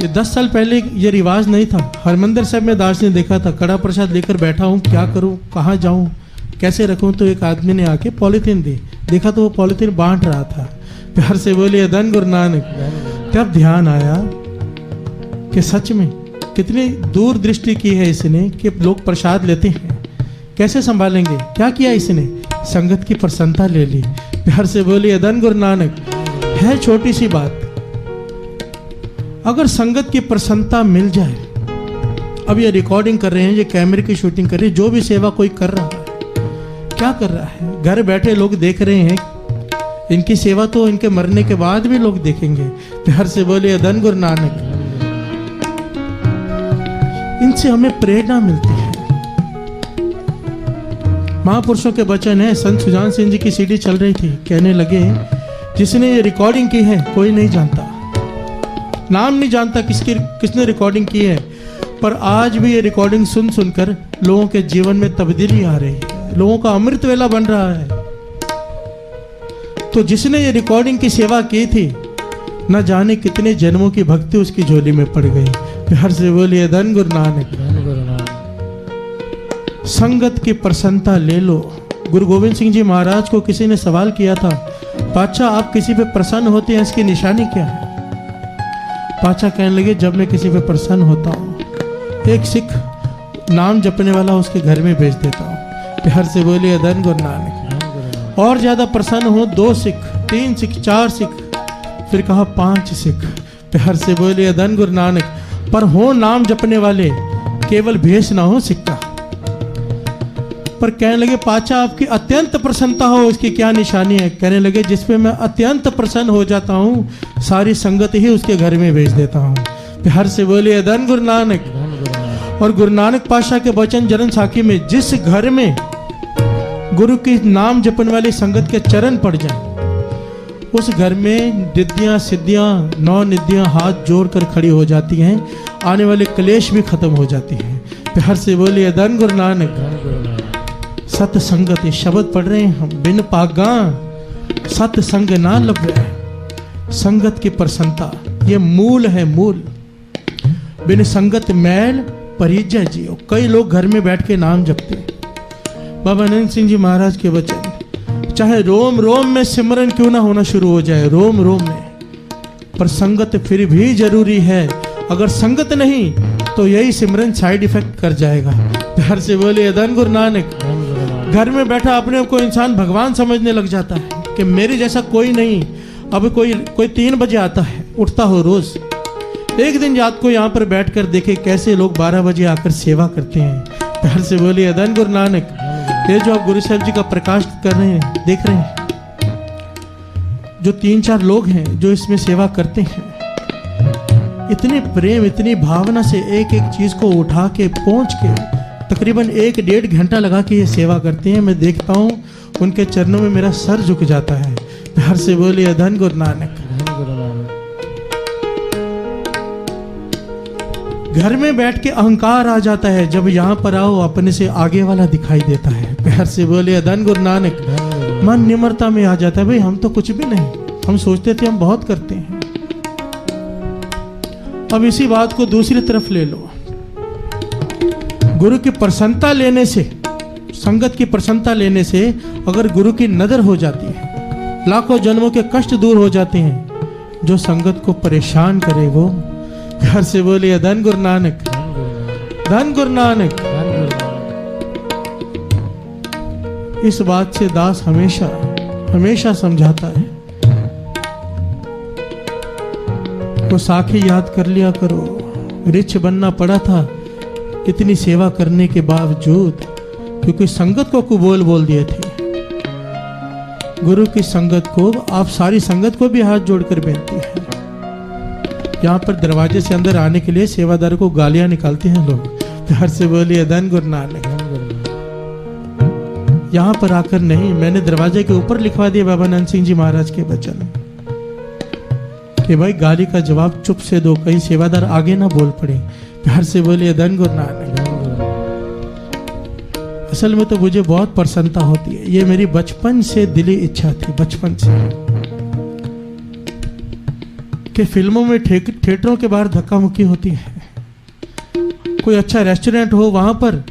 ये 10 साल पहले ये रिवाज नहीं था। हरमंदिर साहब में दास ने देखा था, कड़ा प्रसाद लेकर बैठा हूँ, क्या करूँ, कहाँ जाऊँ, कैसे रखूँ, तो एक आदमी ने आके पॉलीथीन दी। देखा तो वो पॉलीथीन बांट रहा था। प्यार से बोलिए धन गुरु नानक। तब ध्यान आया कि सच में कितनी दूर दृष्टि की है इसने कि लोग प्रसाद लेते हैं, कैसे संभालेंगे। क्या किया इसने? संगत की प्रसन्नता ले ली। प्यार से बोलिए धन गुरु नानक। है छोटी सी बात, अगर संगत की प्रसन्नता मिल जाए। अब ये रिकॉर्डिंग कर रहे हैं, ये कैमरे की शूटिंग कर रहे हैं, जो भी सेवा कोई कर रहा है, क्या कर रहा है, घर बैठे लोग देख रहे हैं। इनकी सेवा तो इनके मरने के बाद भी लोग देखेंगे। प्यार से बोलिए धन गुरु नानक। इनसे हमें प्रेरणा मिलती है। महापुरुषों के वचन है। संत सुजान सिंह जी की सीडी चल रही थी, कहने लगे जिसने ये रिकॉर्डिंग की है कोई नहीं जानता, नाम नहीं जानता किसने रिकॉर्डिंग की है, पर आज भी ये रिकॉर्डिंग सुन सुनकर लोगों के जीवन में तब्दीली आ रही है, लोगों का अमृत वेला बन रहा है। तो जिसने ये रिकॉर्डिंग की सेवा की थी, न जाने कितने जन्मों की भक्ति उसकी झोली में पड़ गई। प्यार से बोलिए धन गुरु नानक। संगत की प्रसन्नता ले लो। गुरु गोविंद सिंह जी महाराज को किसी ने सवाल किया था, पातशाह आप किसी पे प्रसन्न होते हैं, इसकी निशानी क्या है? पातशाह कहने लगे, जब मैं किसी पे प्रसन्न होता हूँ, एक सिख नाम जपने वाला उसके घर में भेज देता हूँ। प्यार से बोलिए धन गुरु नानक। और ज्यादा प्रसन्न हो 2 सिख, 3 सिख, 4 सिख, फिर कहा 5 सिख। प्यार से बोलिए धन गुरु नानक। पर हो नाम जपने वाले, केवल भेष ना हो सिक्का। पर कहने लगे पातशाह आपकी अत्यंत प्रसन्नता हो, इसकी क्या निशानी है? कहने लगे जिसपे मैं अत्यंत प्रसन्न हो जाता हूँ, सारी संगत ही उसके घर में भेज देता हूँ। प्यार से बोलिए धन गुरु नानक। और गुरु नानक पातशाह के वचन जरन साखी में, जिस घर में गुरु के नाम जपने वाली संगत के चरण पड़ जाए, उस घर में रिद्धियां सिद्धियां नौ निधियां हाथ जोड़कर खड़ी हो जाती हैं, आने वाले क्लेश भी खत्म हो जाती हैं। प्यार से बोलिए धन गुरु नानक। सत संगत, ये शब्द पढ़ रहे हैं हम, बिन पागा सत संग ना लभे। संगत की प्रसन्नता ये मूल है, मूल। बिन संगत मैल परिजय जियो। कई लोग घर में बैठ के नाम जपते हैं। बाबा आनंद सिंह जी महाराज के वचन, चाहे रोम रोम में सिमरन क्यों ना होना शुरू हो जाए, रोम रोम में, पर संगत फिर भी जरूरी है। अगर संगत नहीं तो यही सिमरन साइड इफेक्ट कर जाएगा। प्यार से बोलिए धन गुरु नानक। घर में बैठा अपने को इंसान भगवान समझने लग जाता है कि मेरे जैसा कोई नहीं। अब कोई 3 बजे आता है, उठता हो रोज, एक दिन रात को यहाँ पर बैठकर देखे कैसे लोग 12 बजे आकर सेवा करते हैं। प्यार से बोलिए धन गुरु नानक। ये जो आप गुरु साहब जी का प्रकाश कर रहे हैं, देख रहे हैं, जो 3-4 लोग हैं जो इसमें सेवा करते हैं, इतने प्रेम इतनी भावना से एक एक चीज को उठा के पहुंच के तकरीबन 1-1.5 घंटा लगा के ये सेवा करते हैं। मैं देखता हूँ उनके चरणों में मेरा सर झुक जाता है। प्यार से बोलिए धन गुरु नानक। घर में बैठ के अहंकार आ जाता है, जब यहाँ पर आओ अपने से आगे वाला दिखाई देता है। प्यार से बोलिए धन गुरु नानक। मन निम्रता में आ जाता है, भाई हम तो कुछ भी नहीं, हम सोचते थे हम बहुत करते हैं। अब इसी बात को दूसरी तरफ ले लो। गुरु की प्रसन्नता लेने से, संगत की प्रसन्नता लेने से अगर गुरु की नजर हो जाती है, लाखों जन्मों के कष्ट दूर हो जाते हैं। जो संगत को परेशान करे वो, घर से बोलिए धन गुरु नानक, धन गुरु नानक। इस बात से दास हमेशा हमेशा समझाता है। तो साखी याद कर लिया करो। रिच बनना पड़ा था इतनी सेवा करने के बावजूद, क्योंकि संगत को कुबोल बोल दिए थे। गुरु की संगत को, आप सारी संगत को भी हाथ जोड़कर बेनती है। यहाँ पर दरवाजे से अंदर आने के लिए सेवादार को गालियां निकालते हैं लोग। प्यार से बोलिए धन गुरु नानक। यहाँ पर आकर नहीं, मैंने दरवाजे के ऊपर लिखवा दिया बाबा आनंद सिंह जी महाराज के वचन कि भाई गाली का जवाब चुप से दो, कहीं सेवादार आगे ना बोल पड़े। प्यार से बोलिए धन गुरु नानक। असल में तो मुझे बहुत प्रसन्नता होती है, ये मेरी बचपन से दिली इच्छा थी, बचपन से, कि फिल्मों में थिएटरों के बाहर धक्का मुक्की होती है, कोई अच्छा रेस्टोरेंट हो, वहां पर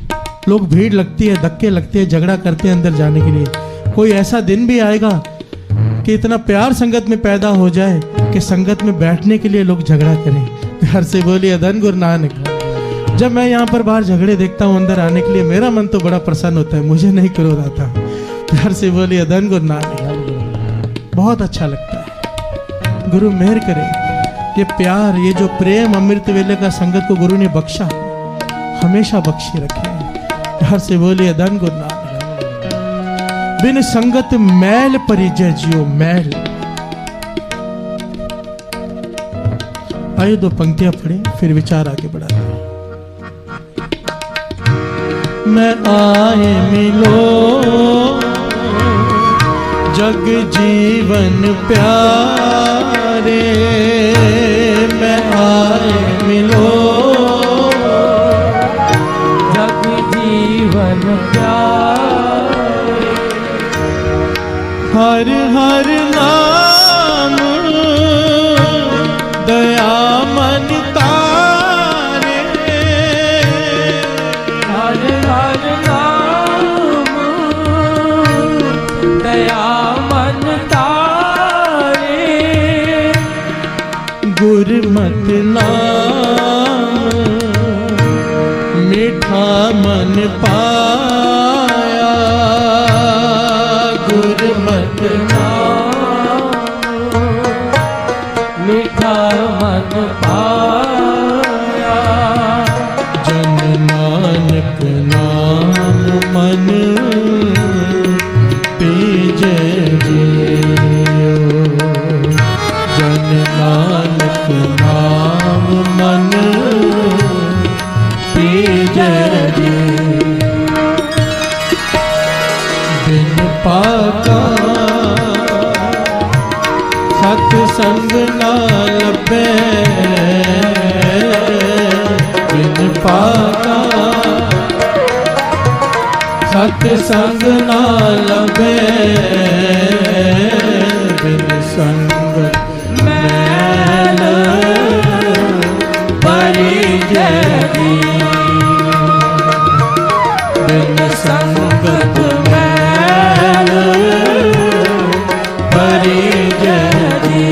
लोग भीड़ लगती है, धक्के लगते हैं, झगड़ा करते हैं अंदर जाने के लिए। कोई ऐसा दिन भी आएगा कि इतना प्यार संगत में पैदा हो जाए कि संगत में बैठने के लिए लोग झगड़ा करें। प्यार से बोलिए धन गुरु नानक। जब मैं यहाँ पर बाहर झगड़े देखता हूँ अंदर आने के लिए, मेरा मन तो बड़ा प्रसन्न होता है, मुझे नहीं क्रोध आता। प्यार से बोलिए धन गुरु नानक। बहुत अच्छा लगता है। गुरु मेहर करे, ये प्यार, ये जो प्रेम अमृत वेले का संगत को गुरु ने बख्शा, हमेशा बख्शे रखे। प्यार से बोलिए धन गुरु नानक। बिन संगत मैल परिजय जियो, मैल। आइए 2 पंक्तियां पढ़े, फिर विचार आगे बढ़ाते हैं। मैं आए मिलो जग जीवन प्यारे, मैं आए मिलो जग जीवन प्यारे, हर हर नाम दया मन तारे, हर हर नाम दया मन तारे, गुरमत नाम मीठा मन पाया, गुरमत नाम मीठा मन पाया, जन नानक नाम मन तेजे जियो, जन नानक नाम मन तेजे सत्संग ना लभे बिन संगत मैल परिजनी बिन संगत मैल परिजनी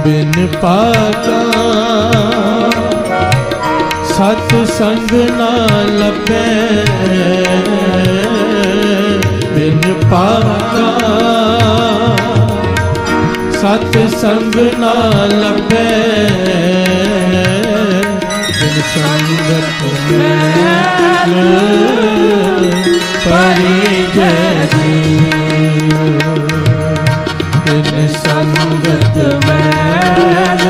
बिन पाका सत्संग ना लभे बिन पाका सत्संग ना लभे बिन संगत मैल परिजनी बिन संगत मैल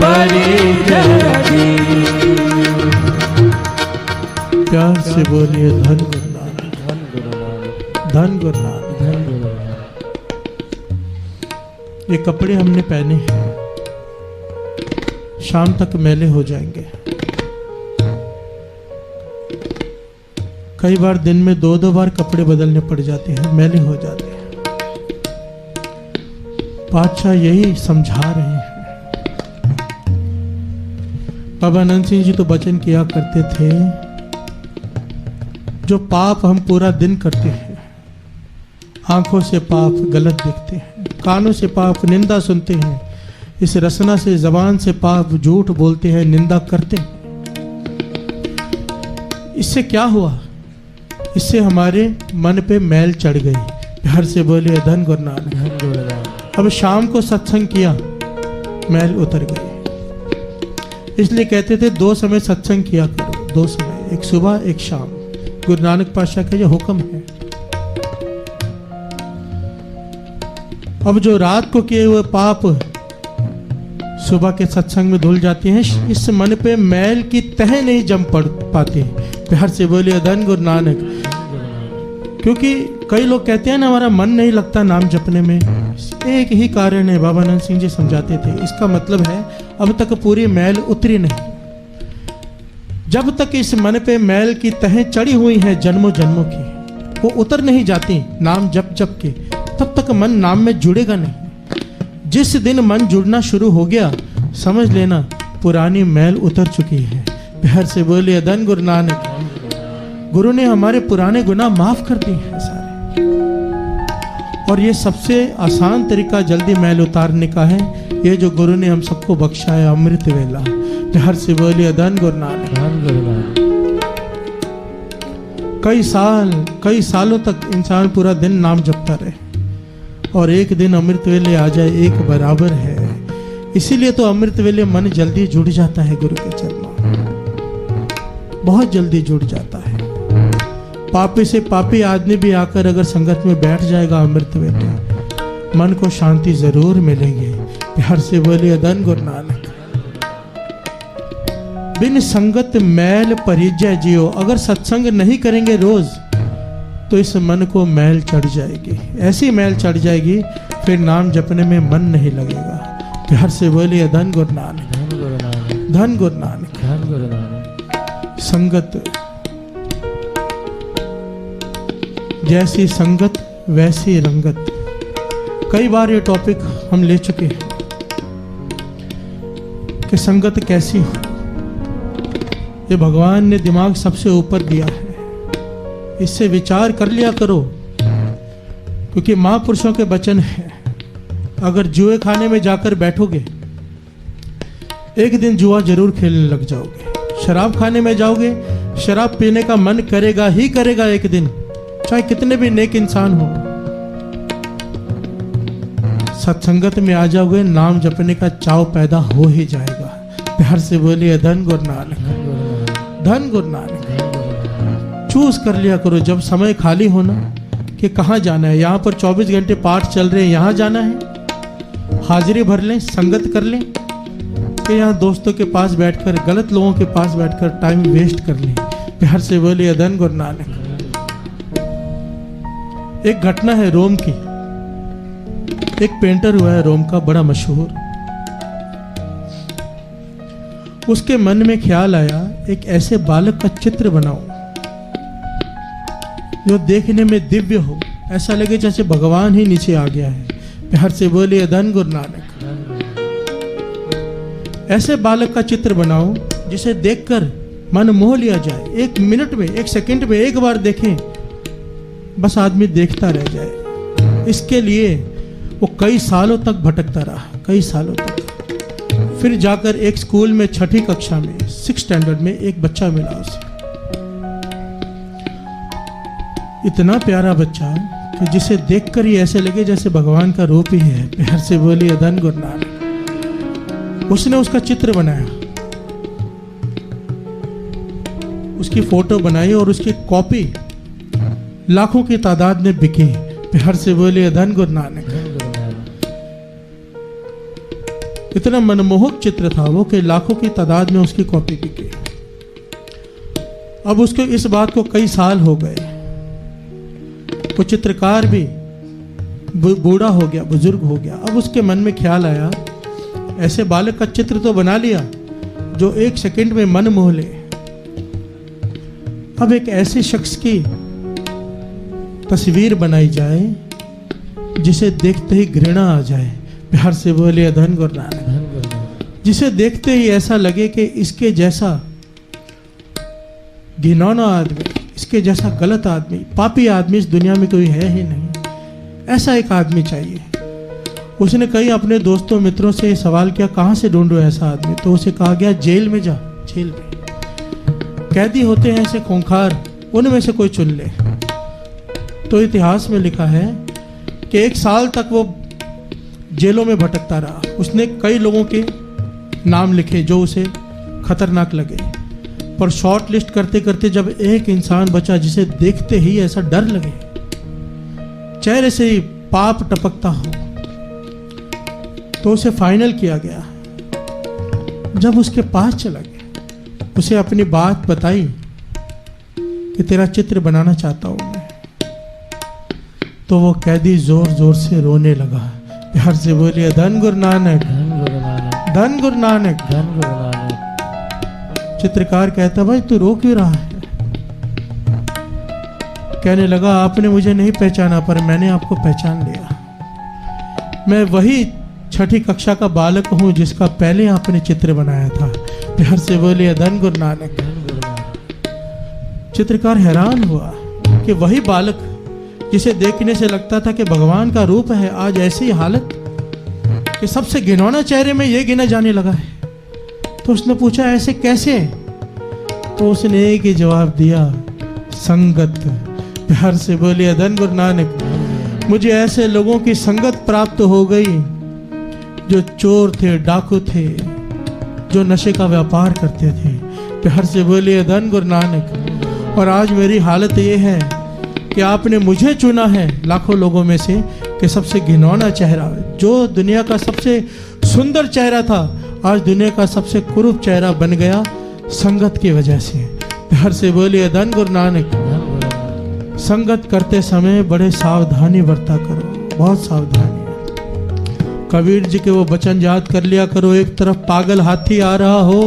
परिजनी। प्यार से बोलिए धन गुरु नानक, धन गुरु नानक। ये कपड़े हमने पहने हैं, शाम तक मैले हो जाएंगे। कई बार दिन में 2-2 बार कपड़े बदलने पड़ जाते हैं, मैले हो जाते हैं। पातशाह यही समझा रहे हैं। बाबा आनंद सिंह जी तो वचन किया करते थे, जो पाप हम पूरा दिन करते हैं, आंखों से पाप गलत दिखते हैं, कानों से पाप निंदा सुनते हैं, इस रसना से जबान से पाप झूठ बोलते हैं, निंदा करते हैं, इससे क्या हुआ? इससे हमारे मन पे मैल चढ़ गई। प्यार से बोले धन गुरु नानक। अब शाम को सत्संग किया, मैल उतर गई। इसलिए कहते थे 2 समय सत्संग किया करो, 2 समय, एक सुबह एक शाम। गुरु नानक पातशाह का यह हुक्म है। अब जो रात को किए हुए पाप सुबह के सत्संग में धुल जाते हैं, इस मन पे मैल की तह नहीं जम पड़ पाती। प्यार से बोलिए धन गुरु नानक। क्योंकि कई लोग कहते हैं ना, हमारा मन नहीं लगता नाम जपने में। एक ही कारण है, बाबा आनंद सिंह जी समझाते थे। इसका मतलब है अब तक पूरी मैल उतरी नहीं। जब तक इस मन पे मैल की तहें चढ़ी हुई हैं जन्मों जन्मों की, वो उतर नहीं जाती नाम जप जप के, तब तक मन नाम में जुड़ेगा नहीं। जिस दिन मन जुड़ना शुरू हो गया, समझ लेना पुरानी मैल उतर चुकी है। प्यार से बोलिए धन गुरु नानक। गुरु ने हमारे पुराने गुनाह माफ कर दिए हैं सारे। और ये सबसे आसान तरीका जल्दी मैल उतारने का है, ये जो गुरु ने हम सबको बख्शा है अमृत वेला। प्यार से बोलिए धन गुरु नानक। कई सालों तक इंसान पूरा दिन नाम जपता रहे और एक दिन अमृत वेले आ जाए, एक बराबर है। इसीलिए तो अमृत वेले मन जल्दी जुड़ जाता है गुरु के चरणों, बहुत जल्दी जुड़ जाता है। पापी से पापी आदमी भी आकर अगर संगत में बैठ जाएगा अमृत वेले, मन को शांति जरूर मिलेगी। प्यार से बोलिए धन गुरु नानक। बिन संगत मैल परिजय जियो। अगर सत्संग नहीं करेंगे रोज, तो इस मन को मैल चढ़ जाएगी, ऐसी मैल चढ़ जाएगी फिर नाम जपने में मन नहीं लगेगा। प्यार से बोलिए धन गुरु नानक, धन गुरु नानक। संगत, जैसी संगत वैसी रंगत। कई बार ये टॉपिक हम ले चुके हैं कि संगत कैसी हो। ये भगवान ने दिमाग सबसे ऊपर दिया है, इससे विचार कर लिया करो। क्योंकि महापुरुषों के वचन है, अगर जुए खाने में जाकर बैठोगे, एक दिन जुआ जरूर खेलने लग जाओगे। शराब खाने में जाओगे, शराब पीने का मन करेगा ही करेगा एक दिन, चाहे कितने भी नेक इंसान हो। सत्संगत में आ जाओगे, नाम जपने का चाव पैदा हो ही जाएगा। प्यार से बोलिए धन गुरु नानक, धन गुरु नानक। चूज कर लिया करो जब समय खाली हो ना, कि कहाँ जाना है। यहाँ पर 24 घंटे पाठ चल रहे हैं, यहाँ जाना है, हाजिरी भर लें, संगत कर लें, कि यहाँ दोस्तों के पास बैठकर, गलत लोगों के पास बैठकर टाइम वेस्ट कर लें। प्यार से बोलिए धन गुरु नानक। एक घटना है रोम की। एक पेंटर हुआ है रोम का, बड़ा मशहूर। उसके मन में ख्याल आया एक ऐसे बालक का चित्र बनाऊं जो देखने में दिव्य हो, ऐसा लगे जैसे भगवान ही नीचे आ गया है। प्यार से बोलिए धन गुरु नानक। ऐसे बालक का चित्र बनाओ जिसे देखकर मन मोह लिया जाए। 1 मिनट में, 1 सेकंड में एक बार देखें, बस आदमी देखता रह जाए। इसके लिए वो कई सालों तक भटकता रहा, कई सालों तक। फिर जाकर एक स्कूल में 6ठी कक्षा में, 6th स्टैंडर्ड में एक बच्चा मिला उसे। इतना प्यारा बच्चा कि जिसे देखकर ही ऐसे लगे जैसे भगवान का रूप ही है। प्यार से बोलिए धन गुरु नानक। उसने उसका चित्र बनाया, उसकी फोटो बनाई और उसकी कॉपी लाखों की तादाद में बिकी। प्यार से बोलिए धन गुरु नानक। इतना मनमोहक चित्र था वो कि लाखों की तादाद में उसकी कॉपी बिकी। अब उसको इस बात को कई साल हो गए। वो चित्रकार भी बूढ़ा हो गया, बुजुर्ग हो गया। अब उसके मन में ख्याल आया ऐसे बालक का चित्र तो बना लिया जो 1 सेकंड में मन मोह ले। अब एक ऐसे शख्स की तस्वीर बनाई जाए जिसे देखते ही घृणा आ जाए। प्यार से बोलिए धन गुरु नानक। जिसे देखते ही ऐसा लगे कि इसके जैसा घिनौना आदमी, इसके जैसा गलत आदमी, पापी आदमी इस दुनिया में कोई है ही नहीं। ऐसा एक आदमी चाहिए। उसने कई अपने दोस्तों मित्रों से सवाल किया कहां से ढूंढो ऐसा आदमी, तो उसे कहा गया जेल में जा, जेल में कैदी होते हैं ऐसे खूंखार, उनमें से कोई चुन ले। तो इतिहास में लिखा है कि 1 साल तक वो जेलों में भटकता रहा। उसने कई लोगों के नाम लिखे जो उसे खतरनाक लगे, पर शॉर्ट लिस्ट करते करते जब एक इंसान बचा जिसे देखते ही ऐसा डर लगे, चेहरे से ही पाप टपकता हो, तो उसे फाइनल किया गया। जब उसके पास चला गया, उसे अपनी बात बताई कि तेरा चित्र बनाना चाहता हूं मैं, तो वो कैदी जोर जोर से रोने लगा। प्यार से बोलिए धन गुरु नानक, धन गुरु नानक, धन गुरु नानक। चित्रकार कहता भाई तू रो क्यों रहा है? कहने लगा आपने मुझे नहीं पहचाना पर मैंने आपको पहचान लिया। मैं वही 6ठी कक्षा का बालक हूं जिसका पहले आपने चित्र बनाया था। प्यार से बोलिए धन गुरु नानक। चित्रकार हैरान हुआ कि वही बालक जिसे देखने से लगता था कि भगवान का रूप है, आज ऐसी हालत कि सबसे घिनौना चेहरे में ये गिना जाने लगा है। तो उसने पूछा ऐसे कैसे? तो उसने एक ही जवाब दिया, संगत। प्यार से बोलिए धन गुरु नानक। मुझे ऐसे लोगों की संगत प्राप्त हो गई जो चोर थे, डाकू थे, जो नशे का व्यापार करते थे। प्यार से बोलिए धन गुरु नानक। और आज मेरी हालत ये है कि आपने मुझे चुना है लाखों लोगों में से कि सबसे घिनौना चेहरा, जो दुनिया का सबसे सुंदर चेहरा था, आज दुनिया का सबसे कुरूप चेहरा बन गया संगत की वजह से। प्यार से बोलिए धन गुरु नानक। संगत करते समय बड़े सावधानी बरता करो, बहुत सावधानी। कबीर जी के वो वचन याद कर लिया करो, एक तरफ पागल हाथी आ रहा हो,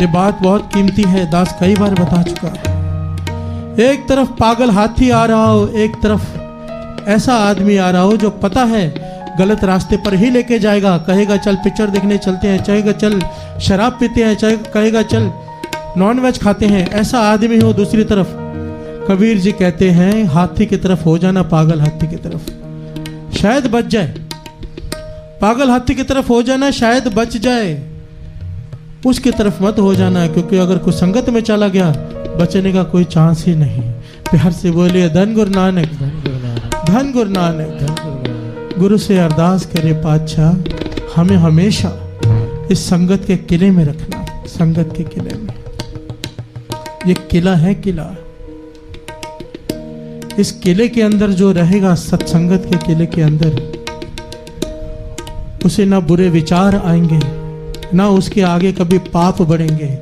ये बात बहुत कीमती है, दास कई बार बता चुका है। एक तरफ पागल हाथी आ रहा हो, एक तरफ ऐसा आदमी आ रहा हो जो पता है गलत रास्ते पर ही लेके जाएगा। कहेगा चल पिक्चर देखने चलते हैं, चाहेगा चल शराब पीते हैं, चाहे कहेगा चल नॉनवेज खाते हैं, ऐसा आदमी हो। दूसरी तरफ कबीर जी कहते हैं हाथी की तरफ हो जाना, पागल हाथी की तरफ, शायद बच जाए। पागल हाथी की तरफ हो जाना, शायद बच जाए। उसकी तरफ मत हो जाना, क्योंकि अगर कुछ संगत में चला गया बचने का कोई चांस ही नहीं। प्यार से बोलिए धन गुरु नानक, धन गुरु नानक। गुरु से अरदास करे पातशाह हमें हमेशा इस संगत के किले में रखना। संगत के किले में, ये किला है किला। इस किले के अंदर जो रहेगा, सत्संगत के किले के अंदर, उसे ना बुरे विचार आएंगे, ना उसके आगे कभी पाप बढ़ेंगे।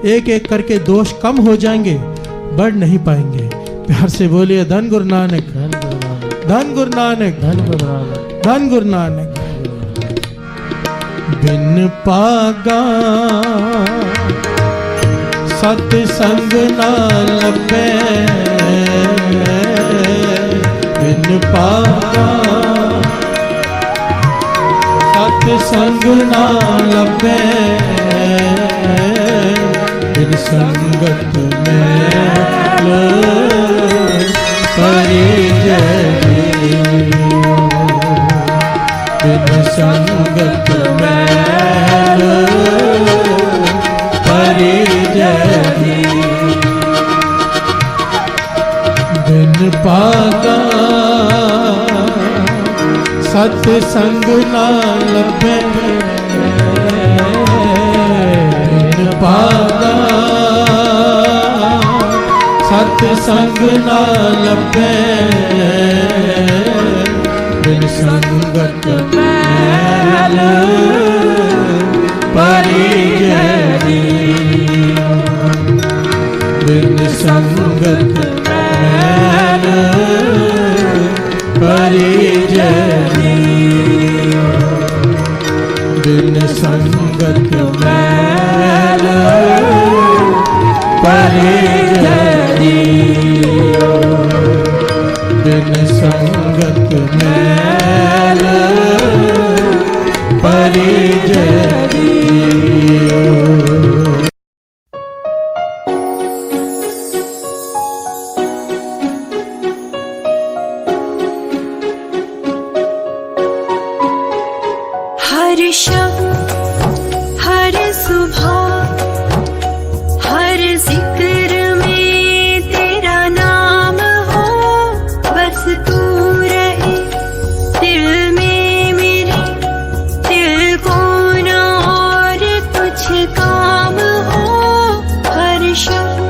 एक एक करके दोष कम हो जाएंगे, बढ़ नहीं पाएंगे। प्यार से बोलिए धन गुरु नानक, धन गुरु नानक, धन गुरु नानक। बिन पागा सतसंग ना लभे, बिन पागा सतसंग ना लभे, बिन संगत मैल परिजय, बिन संगत मैल परिजय, बिन पागा सतसंग ना लभे, बिन पागा सतसंग ना लभे, बिन संगत मैल परिजय, बिन संगत मैल परिजय, बिन संगत मैल परिजय, बिन संगत मैल परिजय। हर शब्द हर सुबह हर जिक्र में तेरा नाम हो, बस तू रहे दिल में मेरे, दिल को न और कुछ काम हो। हर शब्द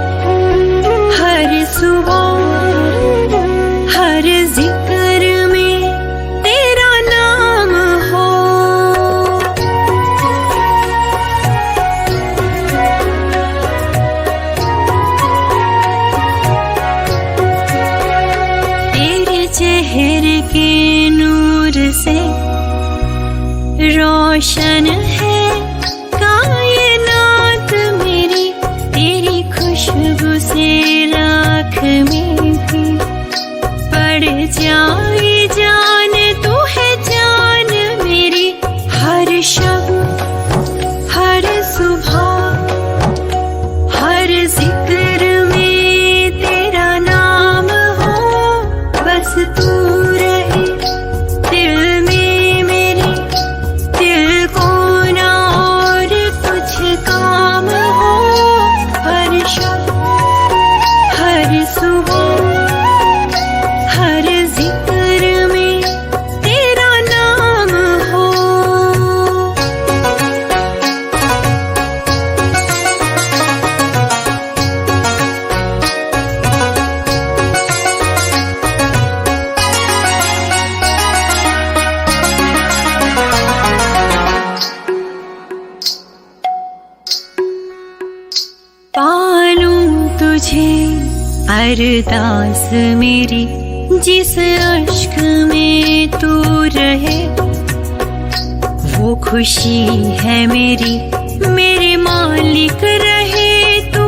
हर सुबह हर जिक्र में तेरा नाम हो। तेरे चेहरे के नूर से रोशन है कायनात मेरी, तेरी खुशबू से राख में भी पड़ जाए जान, तू है जान मेरी। हर शब्द हर सुबह हर जिक्र में तेरा नाम हो, बस तू रहे दिल में मेरे, दिल को न और कुछ काम हो। हर शब्द हर सुबह हर जिक्र में तेरा नाम हो। पालूं तुझे अरदास मेरी, जिस अश्क में तू रहे वो खुशी है मेरी। मेरे मालिक रहे तू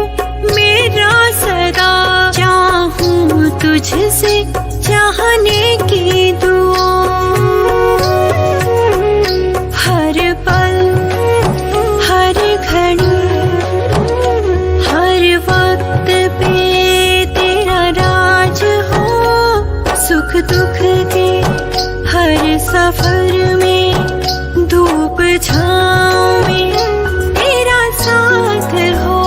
मेरा सदा, चाहूं तुझसे चाहने की दुआ। हर पल हर घड़ी हर वक्त पे तेरा राज हो, सुख दुख के हर सफर में धूप छाँव में तेरा साथ हो।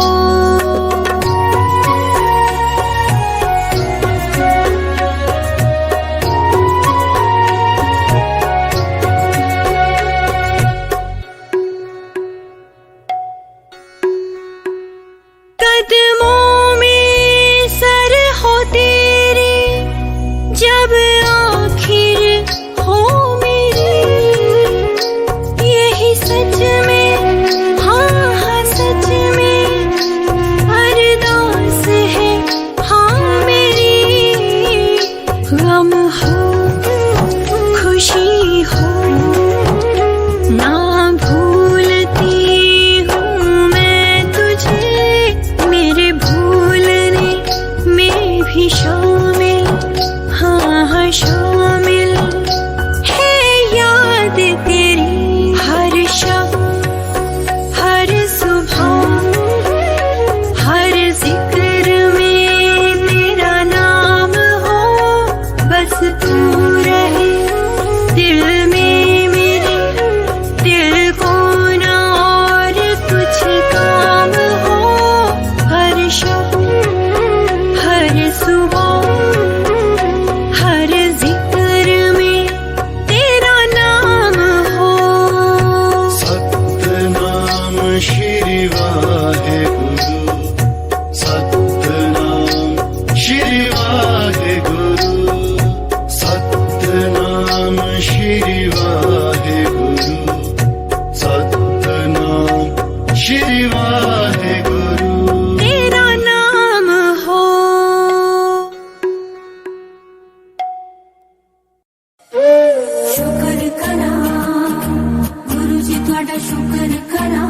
शुक्र करा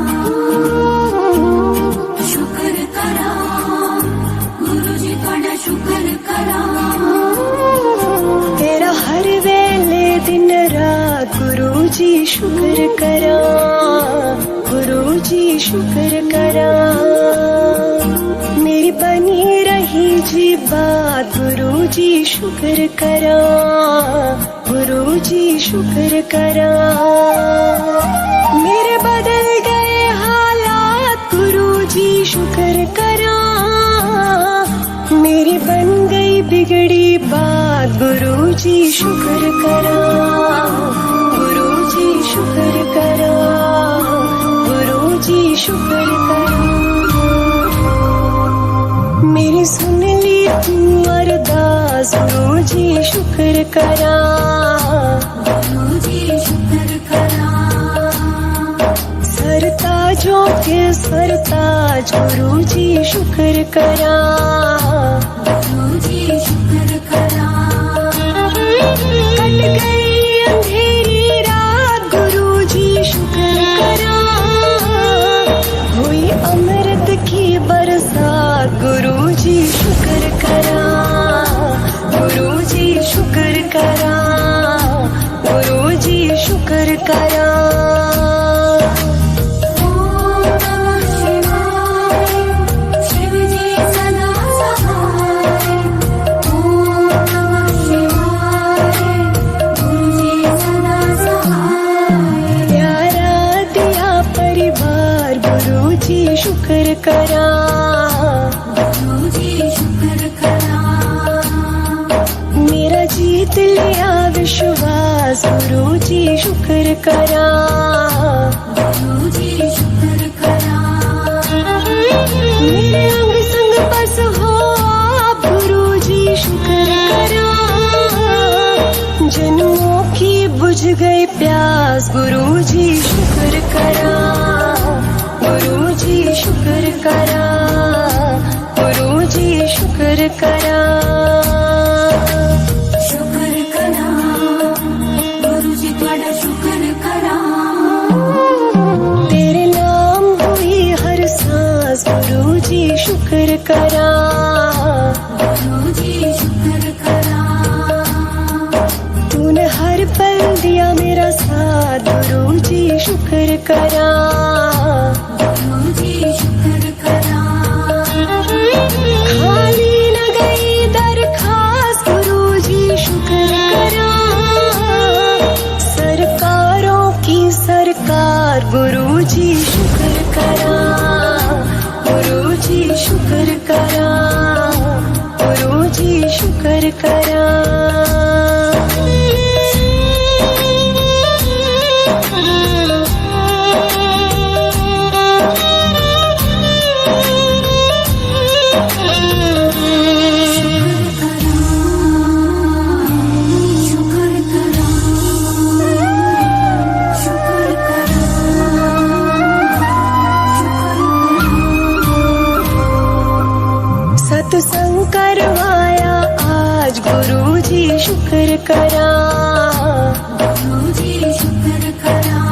गुरु जी थोड़ा शुक्र करा तेरा हर वेले दिन रात गुरु जी शुक्र करा गुरु जी शुक्र करा मेरी बनी रही जी बात गुरु जी शुक्र करा गुरु जी शुक्र करा मेरे बदल गए हालात गुरु जी शुक्र करा मेरी बन गई बिगड़ी बात गुरु जी शुक्र करा गुरु जी शुक्र करा गुरु जी शुक्र करा मेरी सुन ली तू अरदास गुरु जी शुक्र करा गुरु जी शुक्र करा सरताजों के सरताज गुरु जी शुक्र करा गुरु जी शुक्र करा कट गई अंधेरी रात गुरु जी शुक्र करा हुई अमृत की बरसात गुरु जी शुक्र करा गुरु जी शुक्र करा गुरु जी शुक्र करा शुक्र करा गुरु जी शुक्र करा मेरा जीत लिया विश्वास गुरु जी शुक्र करा गुरु जी शुक्र करा मेरे अंग संग बस हो आप गुरु जी शुक्र करा जन्मों की बुझ गई प्यास गुरु जी शुक्र करा गुरु जी शुक्र करा गुरु जी शुक्र करा शुक्र करा गुरु जी थोड़ा शुक्र करा तेरे नाम हुई हर सांस गुरु जी शुक्र करा गुरु जी शुक्र करा तूने हर पल दिया मेरा साथ गुरु जी शुक्र करा गुरु जी शुक्र करा खाली न गई दरखास्त गुरु जी शुक्र करा सरकारों की सरकार गुरु जी शुक्र करा गुरु जी शुक्र करा गुरु जी शुक्र करा सत्संग करवाया आज गुरु जी शुक्र करा गुरु जी शुक्र करा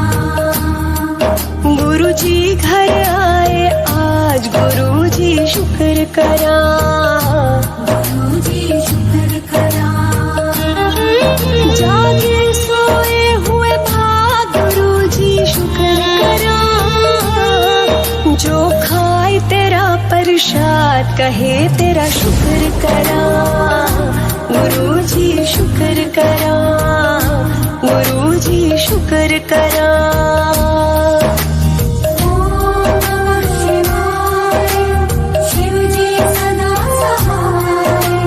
गुरु जी घर आए आज गुरु जी शुक्र करा गुरु जी शुक्र करा जागे सोए हुए भाग गुरु जी शुक्र करा जो खाए तेरा प्रसाद कहे तेरा शुक्र करा गुरु जी शुक्र करा गुरु जी शुक्र करा शिव जी सदा सहाय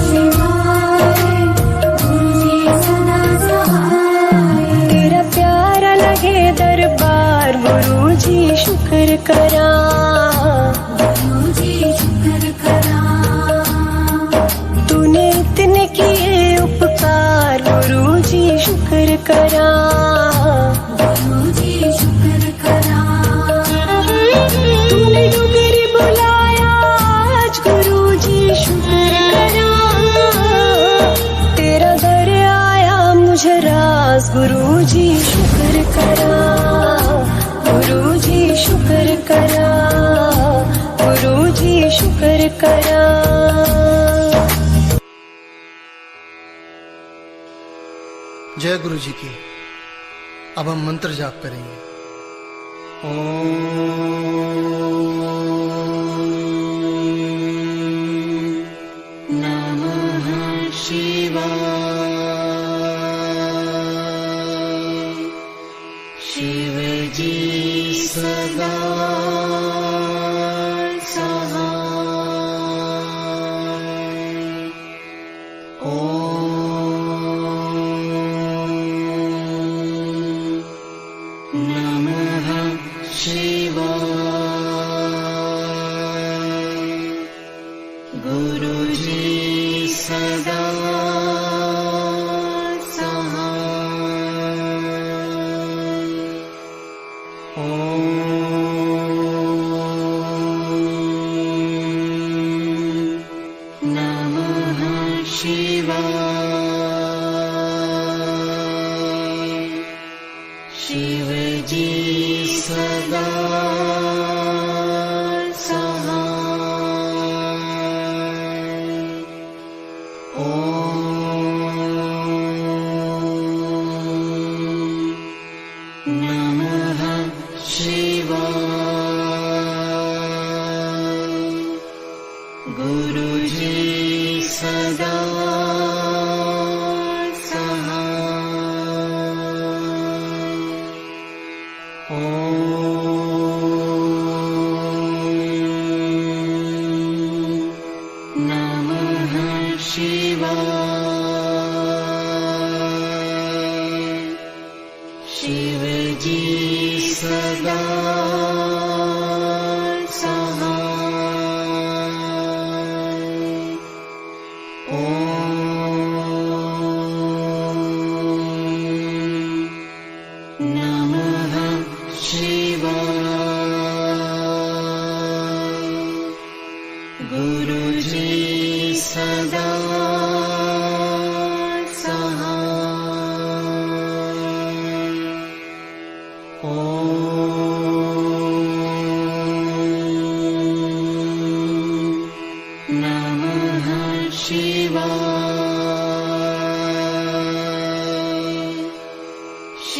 शिवाय गुरु जी सदा सहाय तेरा प्यारा लगे दरबार गुरु जी शुक्र करा गुरु जी शुक्र करा तूने इतने किए उपकार गुरु जी शुक्र करा गुरु जी शुक्र करा तूने डुगरी बुलाया आज गुरु जी शुक्र करा तेरा दर आया मुझे रास गुरु गुरुजी शुक्र करा, गुरुजी शुक्र करा, गुरुजी शुक्र करा। जय गुरु जी की। अब हम मंत्र जाप करेंगे। नमः शिवाय। शिव जी सदा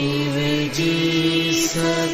शिव जी सदा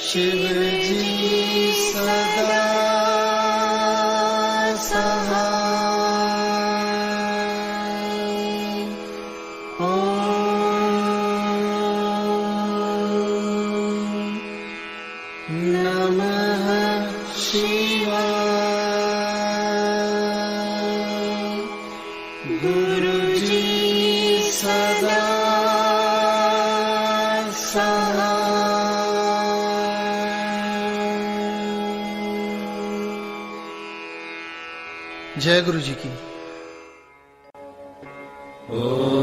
शिव जी सदा शिवाय गुरु जी सदा जय गुरु जी की। ओम